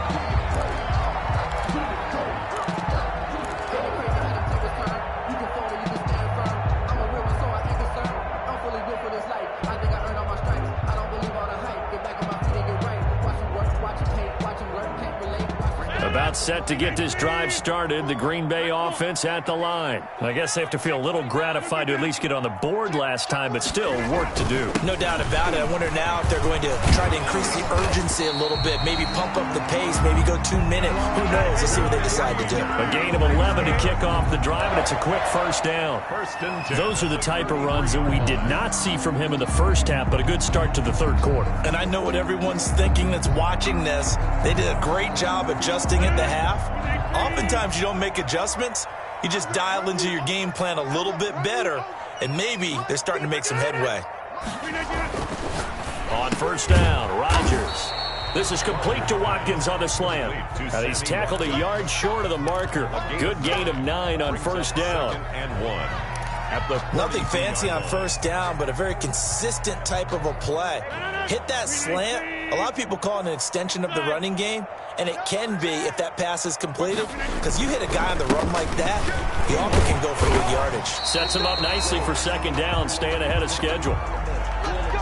About set to get this drive started, the Green Bay offense at the line. I guess they have to feel a little gratified to at least get on the board last time, but still work to do. No doubt about it. I wonder now if they're going to try to increase the urgency a little bit, maybe pump up the pace, maybe go 2 minutes. Who knows? Let's see what they decide to do. A gain of 11 to kick off the drive, and it's a quick 1st down. 1st and 10. Those are the type of runs that we did not see from him in the first half, but a good start to the 3rd quarter. And I know what everyone's thinking that's watching this. They did a great job adjusting at the half. Oftentimes you don't make adjustments. You just dial into your game plan a little bit better, and maybe they're starting to make some headway. On 1st down, Rodgers. This is complete to Watkins on the slant. And he's tackled a yard short of the marker. Good gain of 9 on 1st down. And 1. Nothing fancy on 1st down, but a very consistent type of a play. Hit that slant. A lot of people call it an extension of the running game, and it can be if that pass is completed, because you hit a guy on the run like that, he often can go for big yardage. Sets him up nicely for 2nd down, staying ahead of schedule.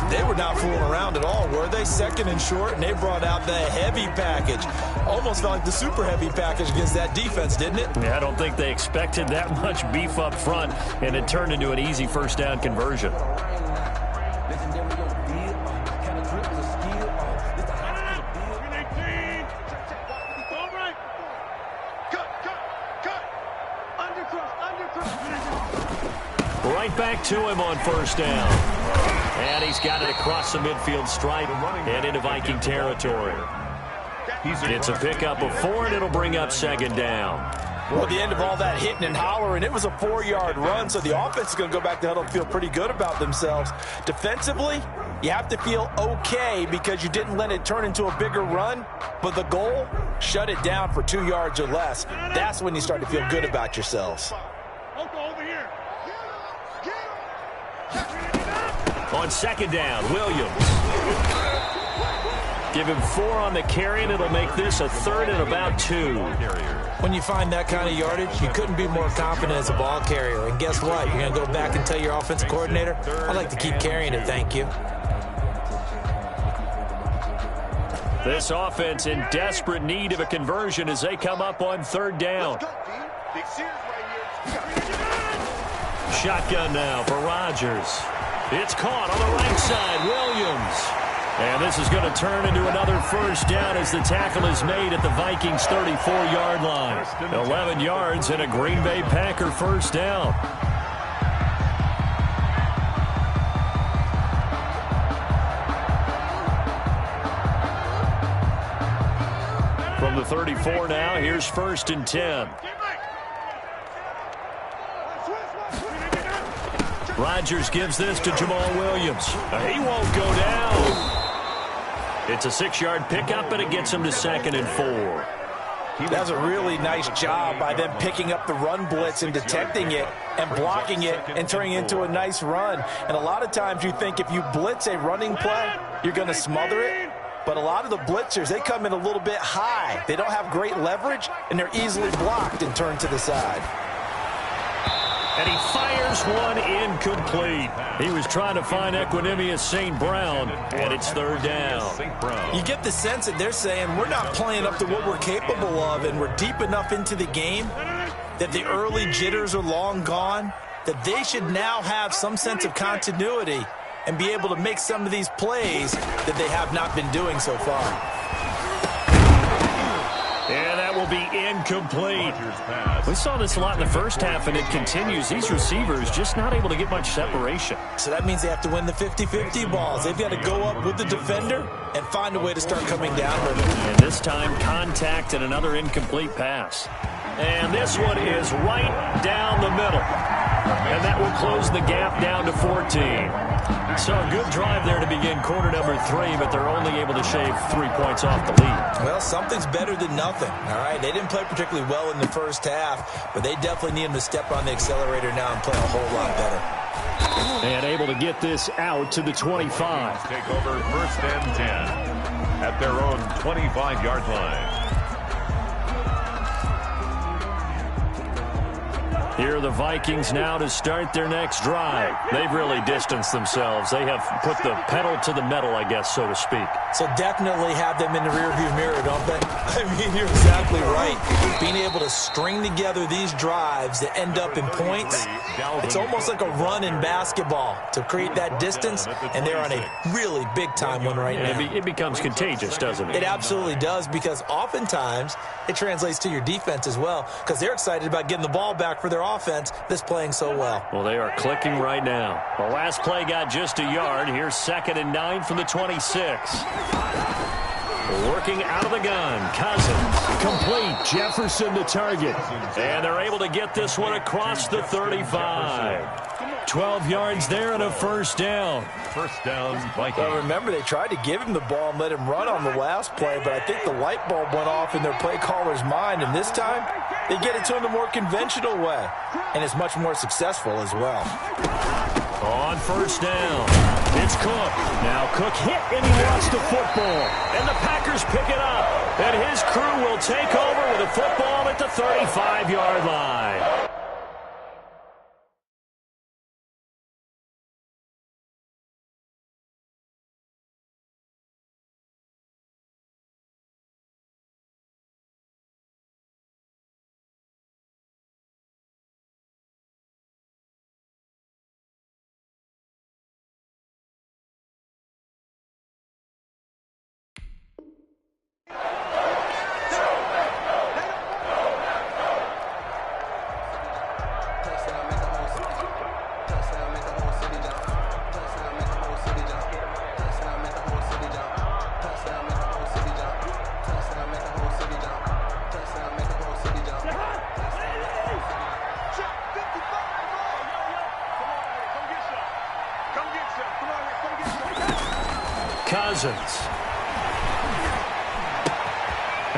They were not fooling around at all, were they? 2nd and short, and they brought out the heavy package. Almost felt like the super heavy package against that defense, didn't it? Yeah, I don't think they expected that much beef up front, and it turned into an easy 1st down conversion. Right back to him on 1st down. And he's got it across the midfield stripe and into Viking territory. It's a pickup of 4, and it'll bring up 2nd down. Well, at the end of all that hitting and hollering, it was a 4-yard run, so the offense is going to go back to huddle and feel pretty good about themselves. Defensively, you have to feel okay because you didn't let it turn into a bigger run, but the goal shut it down for 2 yards or less. That's when you start to feel good about yourselves. On second down, Williams. Give him 4 on the carry, and it'll make this a 3rd and about 2. When you find that kind of yardage, you couldn't be more confident as a ball carrier. And guess what? You're going to go back and tell your offensive coordinator, I'd like to keep carrying it, thank you. This offense in desperate need of a conversion as they come up on 3rd down. Shotgun now for Rodgers. It's caught on the right side, Williams. And this is going to turn into another 1st down as the tackle is made at the Vikings' 34-yard line. 11 yards and a Green Bay Packer 1st down. From the 34 now, here's 1st and 10. Rodgers gives this to Jamal Williams. He won't go down. It's a 6-yard pickup, and it gets him to 2nd and 4. That's a really nice job by them picking up the run blitz and detecting it and blocking it and turning it into a nice run. And a lot of times you think if you blitz a running play, you're going to smother it. But a lot of the blitzers, they come in a little bit high. They don't have great leverage, and they're easily blocked and turned to the side. And he fires one incomplete. He was trying to find Equinemius St. Brown, and it's 3rd down. You get the sense that they're saying we're not playing up to what we're capable of, and we're deep enough into the game that the early jitters are long gone, that they should now have some sense of continuity and be able to make some of these plays that they have not been doing so far. And that will be incomplete. We saw this a lot in the first half, and it continues. These receivers just not able to get much separation. So that means they have to win the 50-50 balls. They've got to go up with the defender and find a way to start coming down with it. And this time, contact and another incomplete pass. And this one is right down the middle. And that will close the gap down to 14. So a good drive there to begin quarter number 3, but they're only able to shave 3 points off the lead. Well, something's better than nothing, all right? They didn't play particularly well in the first half, but they definitely need them to step on the accelerator now and play a whole lot better. And able to get this out to the 25. Take over 1st and 10 at their own 25-yard line. Here are the Vikings now to start their next drive. They've really distanced themselves. They have put the pedal to the metal, I guess, so to speak. So definitely have them in the rearview mirror, don't they? I mean, you're exactly right. Being able to string together these drives that end up in points, it's almost like a run in basketball to create that distance, and they're on a really big-time one right now. It becomes contagious, doesn't it? It absolutely does, because oftentimes it translates to your defense as well, because they're excited about getting the ball back for their offense that's playing so well. Well, they are clicking right now. The last play got just a yard. Here's 2nd and 9 from the 26. Working out of the gun. Cousins. Complete. Jefferson to target. And they're able to get this one across the 35. 12 yards there and a 1st down. 1st down, Vikings. Well, remember, they tried to give him the ball and let him run on the last play, but I think the light bulb went off in their play caller's mind, and this time they get it to him the more conventional way, and it's much more successful as well. On 1st down, it's Cook. Now Cook hit, and he lost the football. And the Packers pick it up, and his crew will take over with a football at the 35-yard line. Cousins.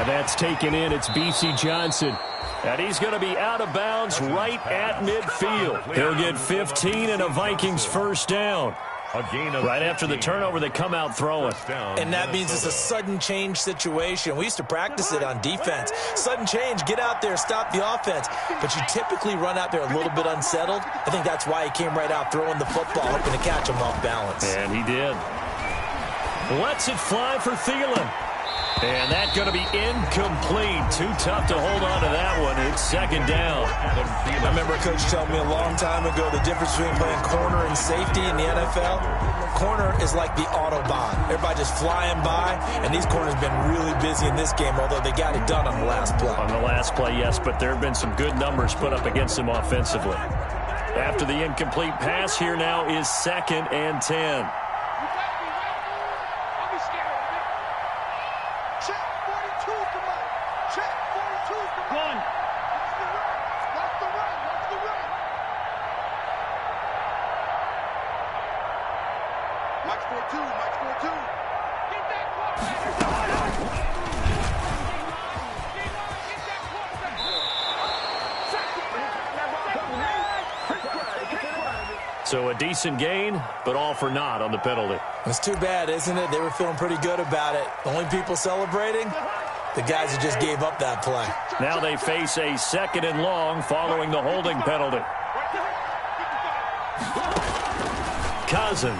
And that's taken in. It's B.C. Johnson. And he's going to be out of bounds right at midfield. He'll get 15 and a Vikings first down. Right after the turnover, they come out throwing. And that means it's a sudden change situation. We used to practice it on defense. Sudden change, get out there, stop the offense. But you typically run out there a little bit unsettled. I think that's why he came right out throwing the football, hoping to catch him off balance. And he did. Lets it fly for Thielen. And that's going to be incomplete. Too tough to hold on to that one. It's second down. I remember a coach telling me a long time ago the difference between playing corner and safety in the NFL. Corner is like the Autobahn. Everybody just flying by, and these corners have been really busy in this game, although they got it done on the last play. On the last play, yes, but there have been some good numbers put up against them offensively. After the incomplete pass, here now is 2nd and 10. So a decent gain, but all for naught on the penalty. It's too bad, isn't it? They were feeling pretty good about it. The only people celebrating, the guys who just gave up that play. Now they face a 2nd and long following the holding penalty. Cousins.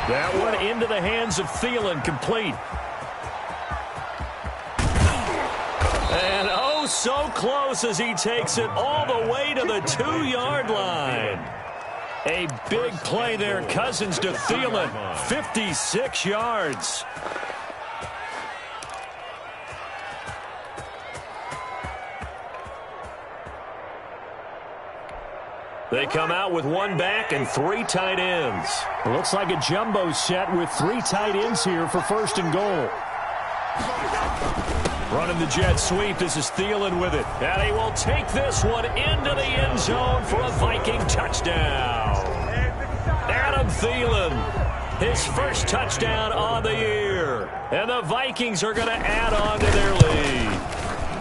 That one into the hands of Thielen, complete. And oh, so close as he takes it all the way to the 2-yard line. A big play there. Cousins to Thielen. 56 yards. They come out with 1 back and 3 tight ends. It looks like a jumbo set with 3 tight ends here for 1st and goal. Running the jet sweep. This is Thielen with it. And he will take this one into the end zone for a Viking touchdown. Adam Thielen, his first touchdown on the year. And the Vikings are going to add on to their lead.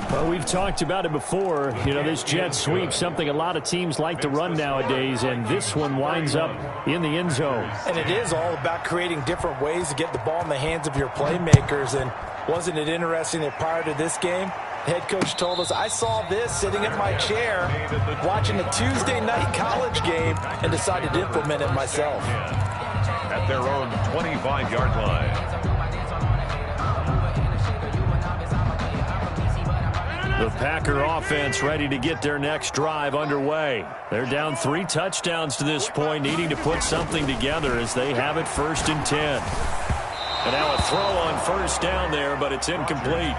Well, we've talked about it before. You know, this jet sweep, something a lot of teams like to run nowadays, and this one winds up in the end zone. And it is all about creating different ways to get the ball in the hands of your playmakers. And wasn't it interesting that prior to this game, the head coach told us, I saw this sitting in my chair watching a Tuesday night college game and decided to implement it myself. At their own 25-yard line. The Packer offense ready to get their next drive underway. They're down 3 touchdowns to this point, needing to put something together as they have it 1st and 10. And now a throw on 1st down there, but it's incomplete.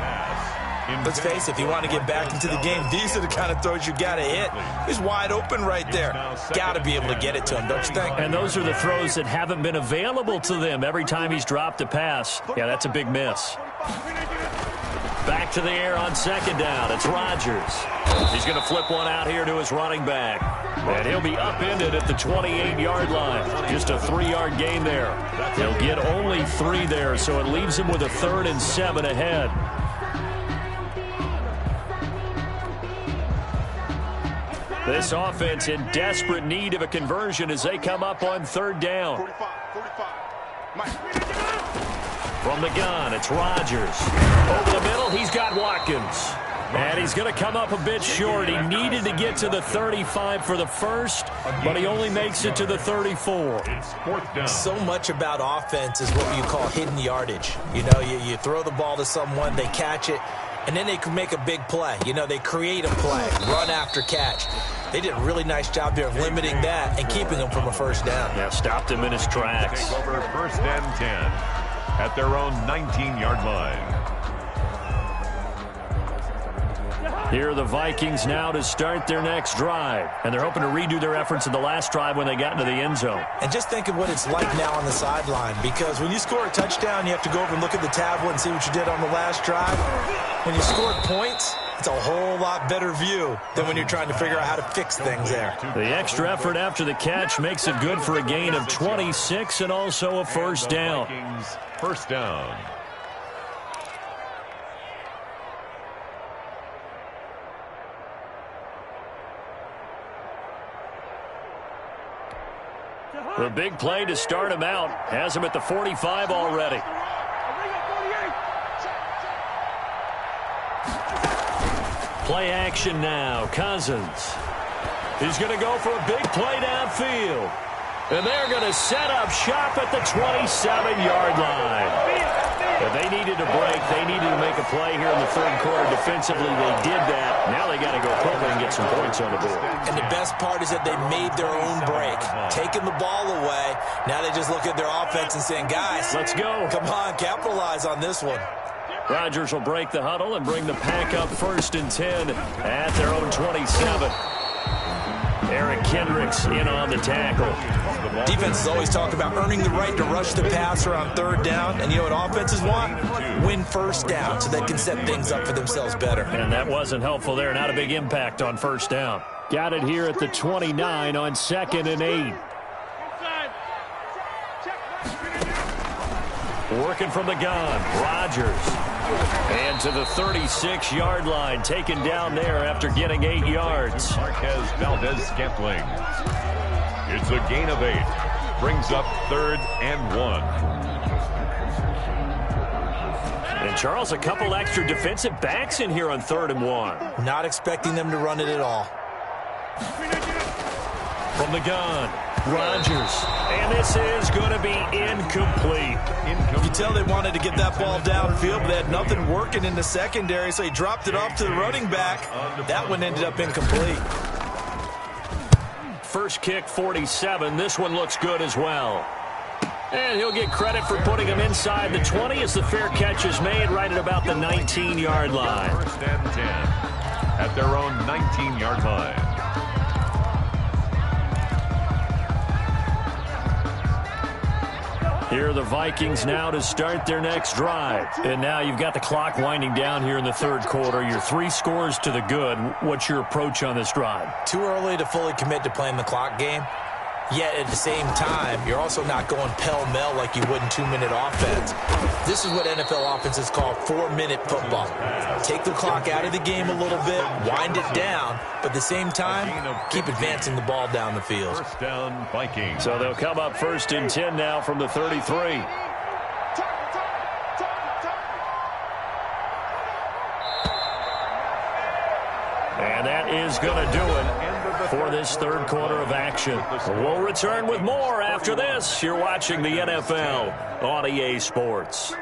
Let's face it, if you want to get back into the game, these are the kind of throws you got to hit. He's wide open right there. Got to be able to get it to him, don't you think? And those are the throws that haven't been available to them every time he's dropped a pass. Yeah, that's a big miss. Back to the air on 2nd down. It's Rodgers. He's going to flip one out here to his running back. And he'll be upended at the 28-yard line. Just a 3-yard gain there. He'll get only 3 there, so it leaves him with a 3rd and 7 ahead. This offense in desperate need of a conversion as they come up on 3rd down. From the gun, it's Rodgers. Over the middle, he's got Watkins. And he's going to come up a bit short. He needed to get to the 35 for the first, but he only makes it to the 34. So much about offense is what you call hidden yardage. You know, you throw the ball to someone, they catch it, and then they can make a big play. You know, they create a play, run after catch. They did a really nice job there of limiting that and keeping him from a 1st down. Yeah, stopped him in his tracks. Over 1st and 10 at their own 19-yard line. Here are the Vikings now to start their next drive. And they're hoping to redo their efforts in the last drive when they got into the end zone. And just think of what it's like now on the sideline, because when you score a touchdown, you have to go over and look at the tablet and see what you did on the last drive. When you scored points, it's a whole lot better view than when you're trying to figure out how to fix things there. The extra effort after the catch makes it good for a gain of 26 and also a 1st down. 1st down. The big play to start him out has him at the 45 already. Play action now. Cousins. He's going to go for a big play downfield. And they're going to set up shop at the 27-yard line. If they needed a break, they needed to make a play here in the third quarter. Defensively, they did that. Now they got to go quickly and get some points on the board. And the best part is that they made their own break. Taking the ball away. Now they just look at their offense and saying, guys, let's go. Come on, capitalize on this one. Rodgers will break the huddle and bring the pack up 1st and 10 at their own 27. Eric Kendricks in on the tackle. Defenses always talk about earning the right to rush the passer on 3rd down. And you know what offenses want? Win 1st down so they can set things up for themselves better. And that wasn't helpful there. Not a big impact on 1st down. Got it here at the 29 on 2nd and 8. Working from the gun, Rodgers. And to the 36-yard line, taken down there after getting 8 yards. Marquez Valdez-Scantling. It's a gain of 8. Brings up 3rd and 1. And Charles, a couple extra defensive backs in here on 3rd and 1. Not expecting them to run it at all. From the gun, Rodgers. And this is going to be incomplete. You can tell they wanted to get that ball downfield, but they had nothing working in the secondary, so he dropped it off to the running back. That one ended up incomplete. First kick, 47. This one looks good as well. And he'll get credit for putting him inside the 20 as the fair catch is made right at about the 19-yard line. 1st and 10 at their own 19-yard line. Here are the Vikings now to start their next drive. And now you've got the clock winding down here in the 3rd quarter. You're 3 scores to the good. What's your approach on this drive? Too early to fully commit to playing the clock game. Yet at the same time, you're also not going pell-mell like you would in 2-minute offense. This is what NFL offenses call 4-minute football. Take the clock out of the game a little bit, wind it down, but at the same time, keep advancing the ball down the field. 1st down, Vikings. So they'll come up 1st and 10 now from the 33. And that is going to do it for this 3rd quarter of action. We'll return with more after this. You're watching the NFL on EA Sports.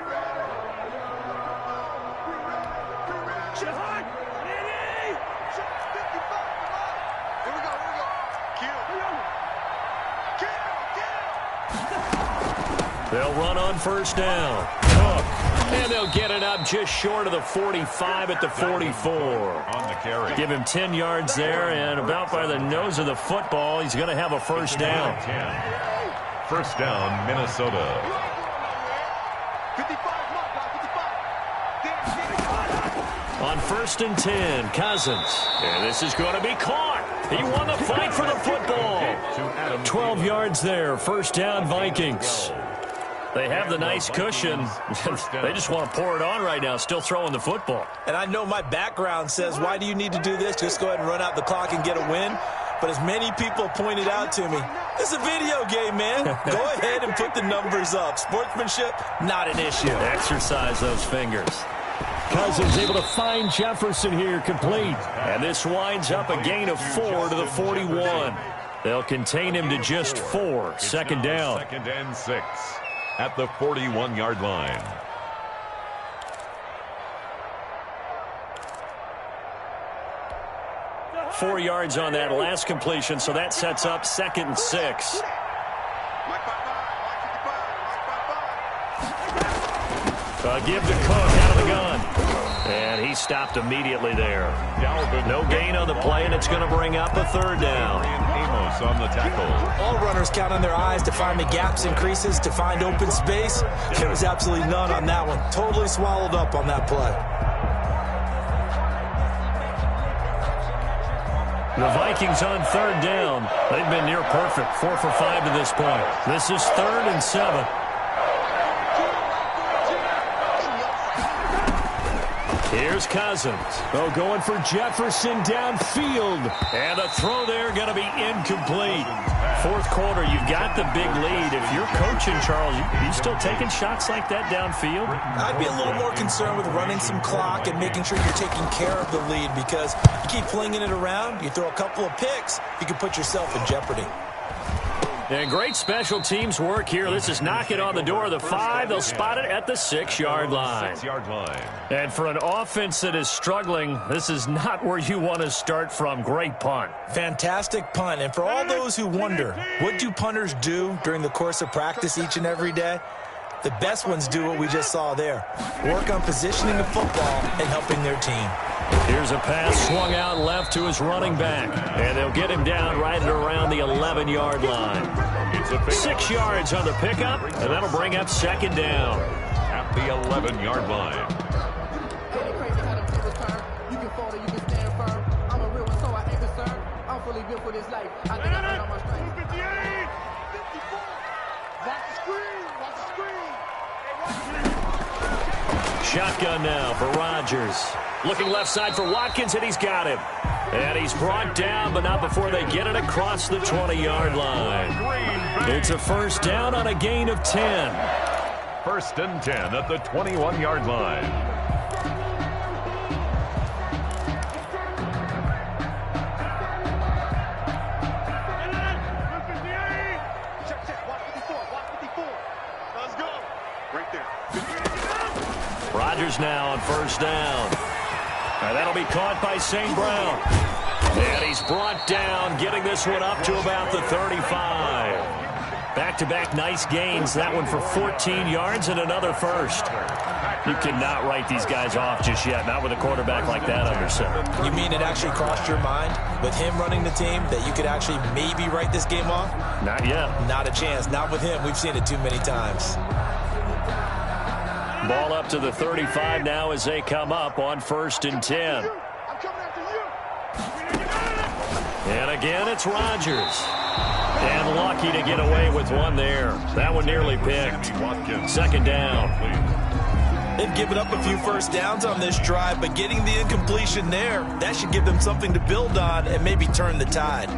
They'll run on 1st down. Cook. And they'll get it up just short of the 45 at the 44. On the carry. Give him 10 yards there, and about by the nose of the football, he's going to have a 1st down. 1st down, Minnesota. On 1st and 10, Cousins. And this is going to be caught. He won the fight for the football. 12 yards there, 1st down, Vikings. They have the nice cushion. They just want to pour it on right now, still throwing the football. And I know my background says, why do you need to do this? Just go ahead and run out the clock and get a win. But as many people pointed out to me, it's a video game, man. Go ahead and put the numbers up. Sportsmanship, not an issue. Exercise those fingers. Cousins able to find Jefferson here, complete. And this winds up a gain of 4 to the 41. They'll contain him to just 4. 2nd down. 2nd and 6 at the 41-yard line. Four yards on that last completion, so that sets up 2nd and 6. Give to Cook out of the gun. And he stopped immediately there. No gain on the play, and it's going to bring up a 3rd down. Amos on the tackle. All runners count on their eyes to find the gaps and creases, to find open space. There was absolutely none on that one. Totally swallowed up on that play. The Vikings on 3rd down. They've been near perfect. 4 for 5 to this point. This is 3rd and 7. Here's Cousins. Oh, going for Jefferson downfield. And the throw there going to be incomplete. Fourth quarter, you've got the big lead. If you're coaching, Charles, you still taking shots like that downfield? I'd be a little more concerned with running some clock and making sure you're taking care of the lead, because you keep flinging it around, you throw a couple of picks, you can put yourself in jeopardy. And great special teams work here. This is knocking on the door of the 5. They'll spot it at the 6-yard line. 6-yard line. And for an offense that is struggling, this is not where you want to start from. Great punt. Fantastic punt. And for all those who wonder, what do punters do during the course of practice each and every day? The best ones do what we just saw there. Work on positioning the football and helping their team. Here's a pass swung out left to his running back. And they'll get him down right at around the 11-yard line. 6 yards on the pickup, and that'll bring up second down. At the 11-yard line. You can fall or you can stand firm. I'm a real one, so I ain't concerned. I'm fully built for this life. I think I earned all my stripes. 58! 54! Watch the screen! Watch the screen! Shotgun now for Rodgers. Looking left side for Watkins, and he's got him. And he's brought down, but not before they get it across the 20-yard line. It's a first down on a gain of 10. First and 10 at the 21-yard line. Rodgers now on first down. And that'll be caught by St. Brown. And he's brought down, getting this one up to about the 35. Back-to-back nice gains. That one for 14 yards and another first. You cannot write these guys off just yet, not with a quarterback like that under center. You mean it actually crossed your mind with him running the team that you could actually maybe write this game off? Not yet. Not a chance. Not with him. We've seen it too many times. Ball up to the 35 now as they come up on first and 10. And again, it's Rodgers. And lucky to get away with one there. That one nearly picked. Second down. They've given up a few first downs on this drive, but getting the incompletion there, that should give them something to build on and maybe turn the tide.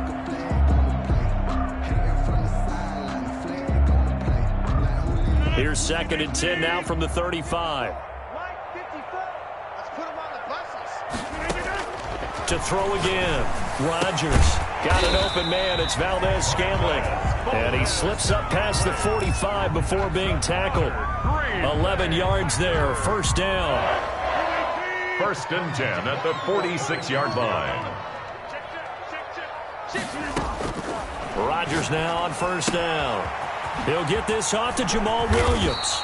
Here's second and 10 now from the 35. To throw again. Rodgers got an open man. It's Valdez-Scantling. And he slips up past the 45 before being tackled. 11 yards there. First down. First and 10 at the 46-yard line. Rodgers now on first down. He'll get this off to Jamal Williams.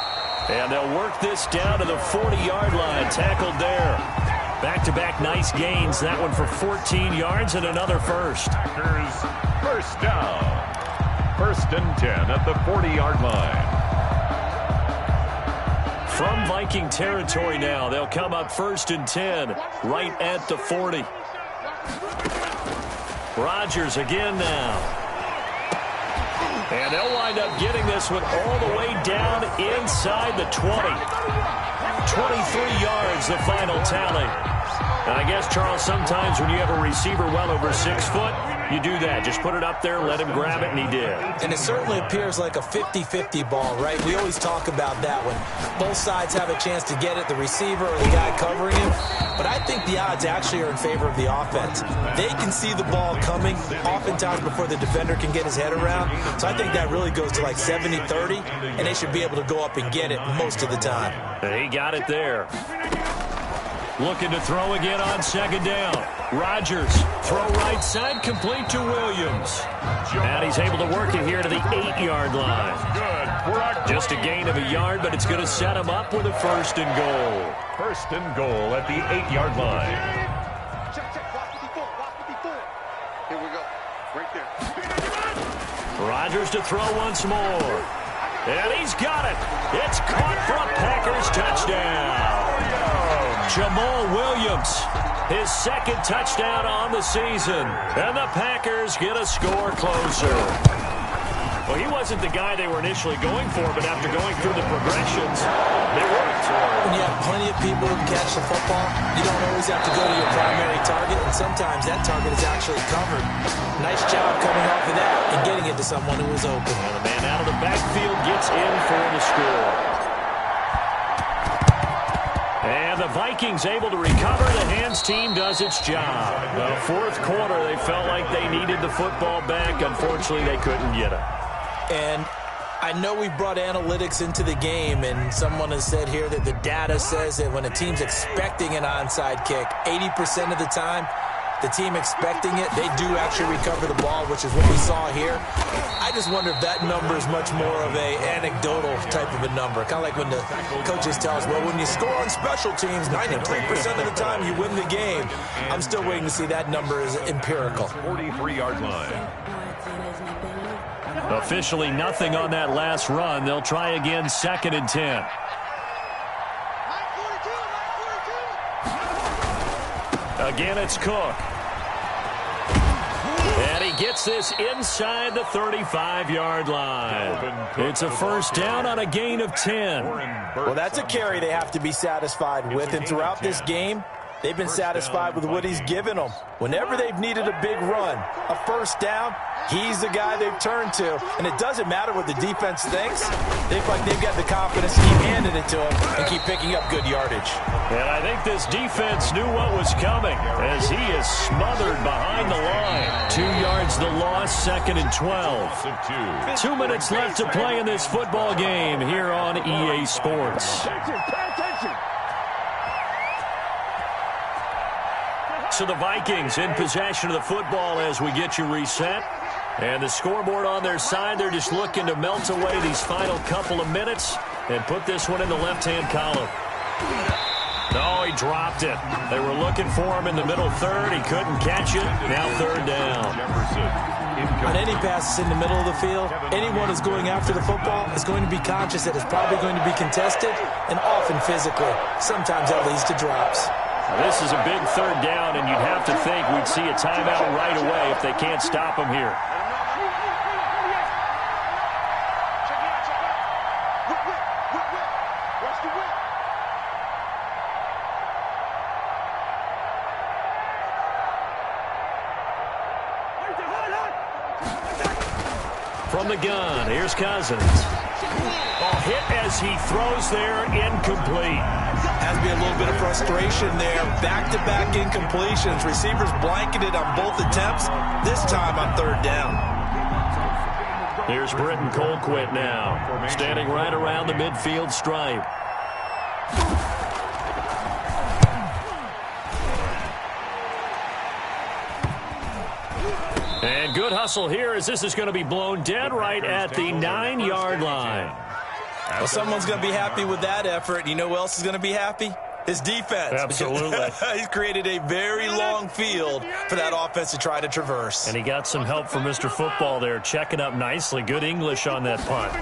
And they'll work this down to the 40-yard line. Tackled there. Back-to-back nice gains. That one for 14 yards and another first. Here's first down. First and 10 at the 40-yard line. From Viking territory now, they'll come up first and 10 right at the 40. Rodgers again now. And they'll wind up getting this one all the way down inside the 20. 23 yards, the final tally. And I guess, Charles, sometimes when you have a receiver well over 6 foot, you do that. Just put it up there, let him grab it, and he did. And it certainly appears like a 50-50 ball, right? We always talk about that one. Both sides have a chance to get it, the receiver or the guy covering him. But I think the odds actually are in favor of the offense. They can see the ball coming oftentimes before the defender can get his head around. So I think that really goes to like 70-30, and they should be able to go up and get it most of the time. And he got it there. Looking to throw again on second down. Rodgers, throw right side, complete to Williams. And he's able to work it here to the 8-yard line. Just a gain of a yard, but it's going to set him up with a first and goal. First and goal at the 8-yard line. Here we go. Right there. Rodgers to throw once more. And he's got it. It's caught for a Packers touchdown. Jamal Williams, his second touchdown on the season. And the Packers get a score closer. Well, he wasn't the guy they were initially going for, but after going through the progressions, they worked. When you have plenty of people who can catch the football, you don't always have to go to your primary target, and sometimes that target is actually covered. Nice job coming off of that and getting it to someone who was open. And the man out of the backfield gets in for the score. And the Vikings able to recover. The hands team does its job. The fourth quarter, they felt like they needed the football back. Unfortunately, they couldn't get it. And I know we brought analytics into the game, and someone has said here that the data says that when a team's expecting an onside kick, 80% of the time, the team expecting it, they do actually recover the ball, which is what we saw here. I just wonder if that number is much more of a anecdotal type of a number. Kind of like when the coaches tell us, well, when you score on special teams, 93% of the time you win the game. I'm still waiting to see that number is empirical. 43-yard line. Officially nothing on that last run. They'll try again, 2nd and 10. Again, it's Cook. And he gets this inside the 35-yard line. It's a first down on a gain of 10. Well, that's a carry they have to be satisfied with. And throughout this game, they've been satisfied with what he's given them. Whenever they've needed a big run, a first down, he's the guy they've turned to. And it doesn't matter what the defense thinks. They feel like they've got the confidence to keep handing it to him and keep picking up good yardage. And I think this defense knew what was coming as he is smothered behind the line. 2 yards the loss, 2nd and 12. 2 minutes left to play in this football game here on EA Sports. So the Vikings in possession of the football as we get you reset. And the scoreboard on their side, they're just looking to melt away these final couple of minutes and put this one in the left-hand column. No, he dropped it. They were looking for him in the middle third. He couldn't catch it. Now 3rd down. On any passes in the middle of the field, anyone who's going after the football is going to be conscious that it's probably going to be contested and often physically. Sometimes that leads to drops. This is a big 3rd down, and you'd have to think we'd see a timeout right away if they can't stop him here. From the gun, here's Cousins. Hit as he throws there, incomplete. Has to be a little bit of frustration there. Back-to-back incompletions. Receivers blanketed on both attempts, this time on 3rd down. Here's Britton Colquitt now, standing right around the midfield stripe. And good hustle here as this is going to be blown dead right at the 9-yard line. Well, someone's going to be happy with that effort. You know who else is going to be happy? His defense. Absolutely. He's created a very long field for that offense to try to traverse. And he got some help from Mr. Football there, checking up nicely. Good English on that punt.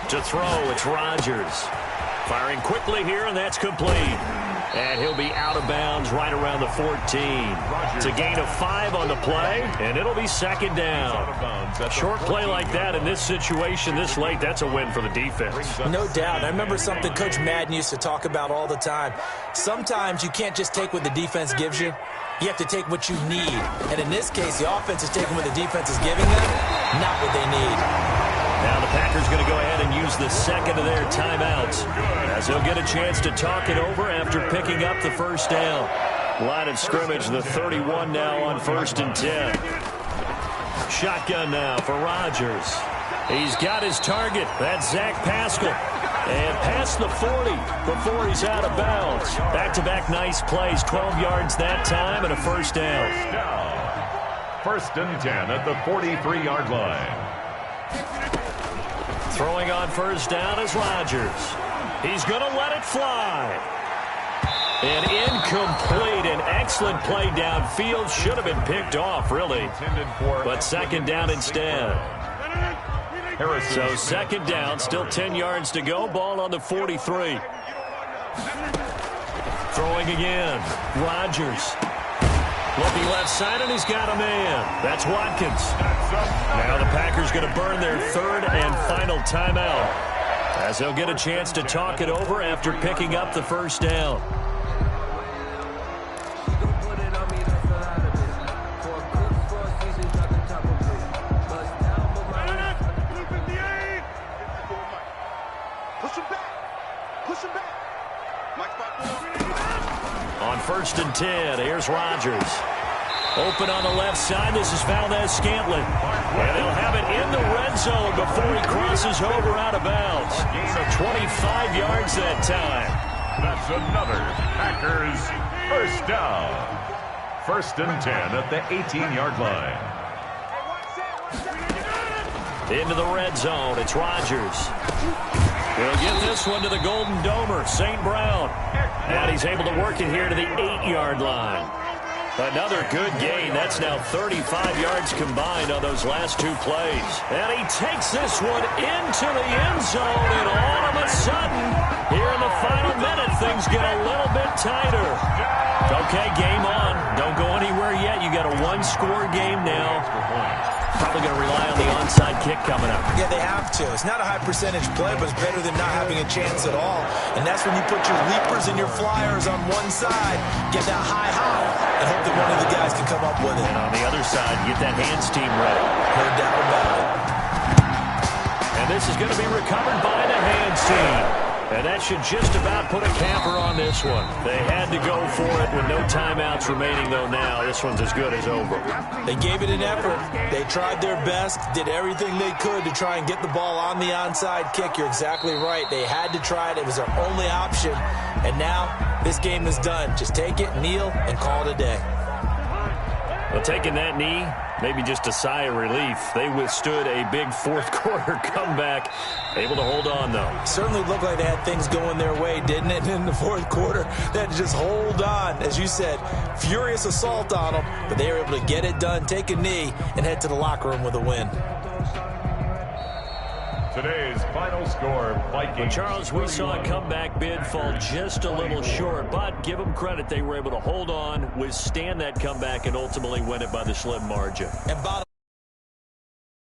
To throw, it's Rodgers. Firing quickly here, and that's complete. And he'll be out of bounds right around the 14. It's a gain of 5 on the play, and it'll be 2nd down. A short play like that in this situation this late, that's a win for the defense. No doubt. I remember something Coach Madden used to talk about all the time. Sometimes you can't just take what the defense gives you. You have to take what you need. And in this case, the offense is taking what the defense is giving them, not what they need. Now the Packers going to go ahead and use the 2nd of their timeouts as they'll get a chance to talk it over after picking up the first down. Line of scrimmage, the 31 now on 1st and 10. Shotgun now for Rodgers. He's got his target. That's Zach Pascal. And past the 40 before he's out of bounds. Back-to-back nice plays, 12 yards that time and a first down. 1st and 10 at the 43-yard line. Throwing on first down is Rodgers. He's going to let it fly. And incomplete. An excellent play downfield. Should have been picked off, really. But 2nd down instead. So 2nd down, still 10 yards to go. Ball on the 43. Throwing again. Rodgers. Looking left side, and he's got a man. That's Watkins. Now the Packers going to burn their third and final timeout, as they'll get a chance to talk it over after picking up the first down. On 1st and 10, here's Rodgers. Open on the left side. This is Valdez-Scantling. And they'll have it in the red zone before he crosses over out of bounds. So 25 yards that time. That's another Packers first down. 1st and 10 at the 18-yard line. Into the red zone. It's Rodgers. He'll get this one to the Golden Domer, St. Brown. And he's able to work it here to the 8-yard line. Another good gain. That's now 35 yards combined on those last two plays. And he takes this one into the end zone. And all of a sudden, here in the final minute, things get a little bit tighter. Okay, game on. Don't go anywhere yet. You got a one-score game now. Probably going to rely on the onside kick coming up. Yeah, they have to. It's not a high-percentage play, but it's better than not having a chance at all. And that's when you put your leapers and your flyers on one side, get that high, and hope that one of the guys can come up with it. And on the other side, get that hands team ready. No doubt about it. And this is going to be recovered by the hands team. And that should just about put a capper on this one. They had to go for it with no timeouts remaining, though, now. This one's as good as over. They gave it an effort. They tried their best, did everything they could to try and get the ball on the onside kick. You're exactly right. They had to try it. It was their only option. And now this game is done. Just take it, kneel, and call it a day. Well, taking that knee, maybe just a sigh of relief. They withstood a big fourth-quarter comeback. Able to hold on, though. Certainly looked like they had things going their way, didn't it? In the fourth quarter, they had to just hold on. As you said, furious assault on them, but they were able to get it done, take a knee, and head to the locker room with a win. Today's final score, Vikings. Well, Charles, we saw a comeback bid fall just a little short, but give them credit. They were able to hold on, withstand that comeback, and ultimately win it by the slim margin. And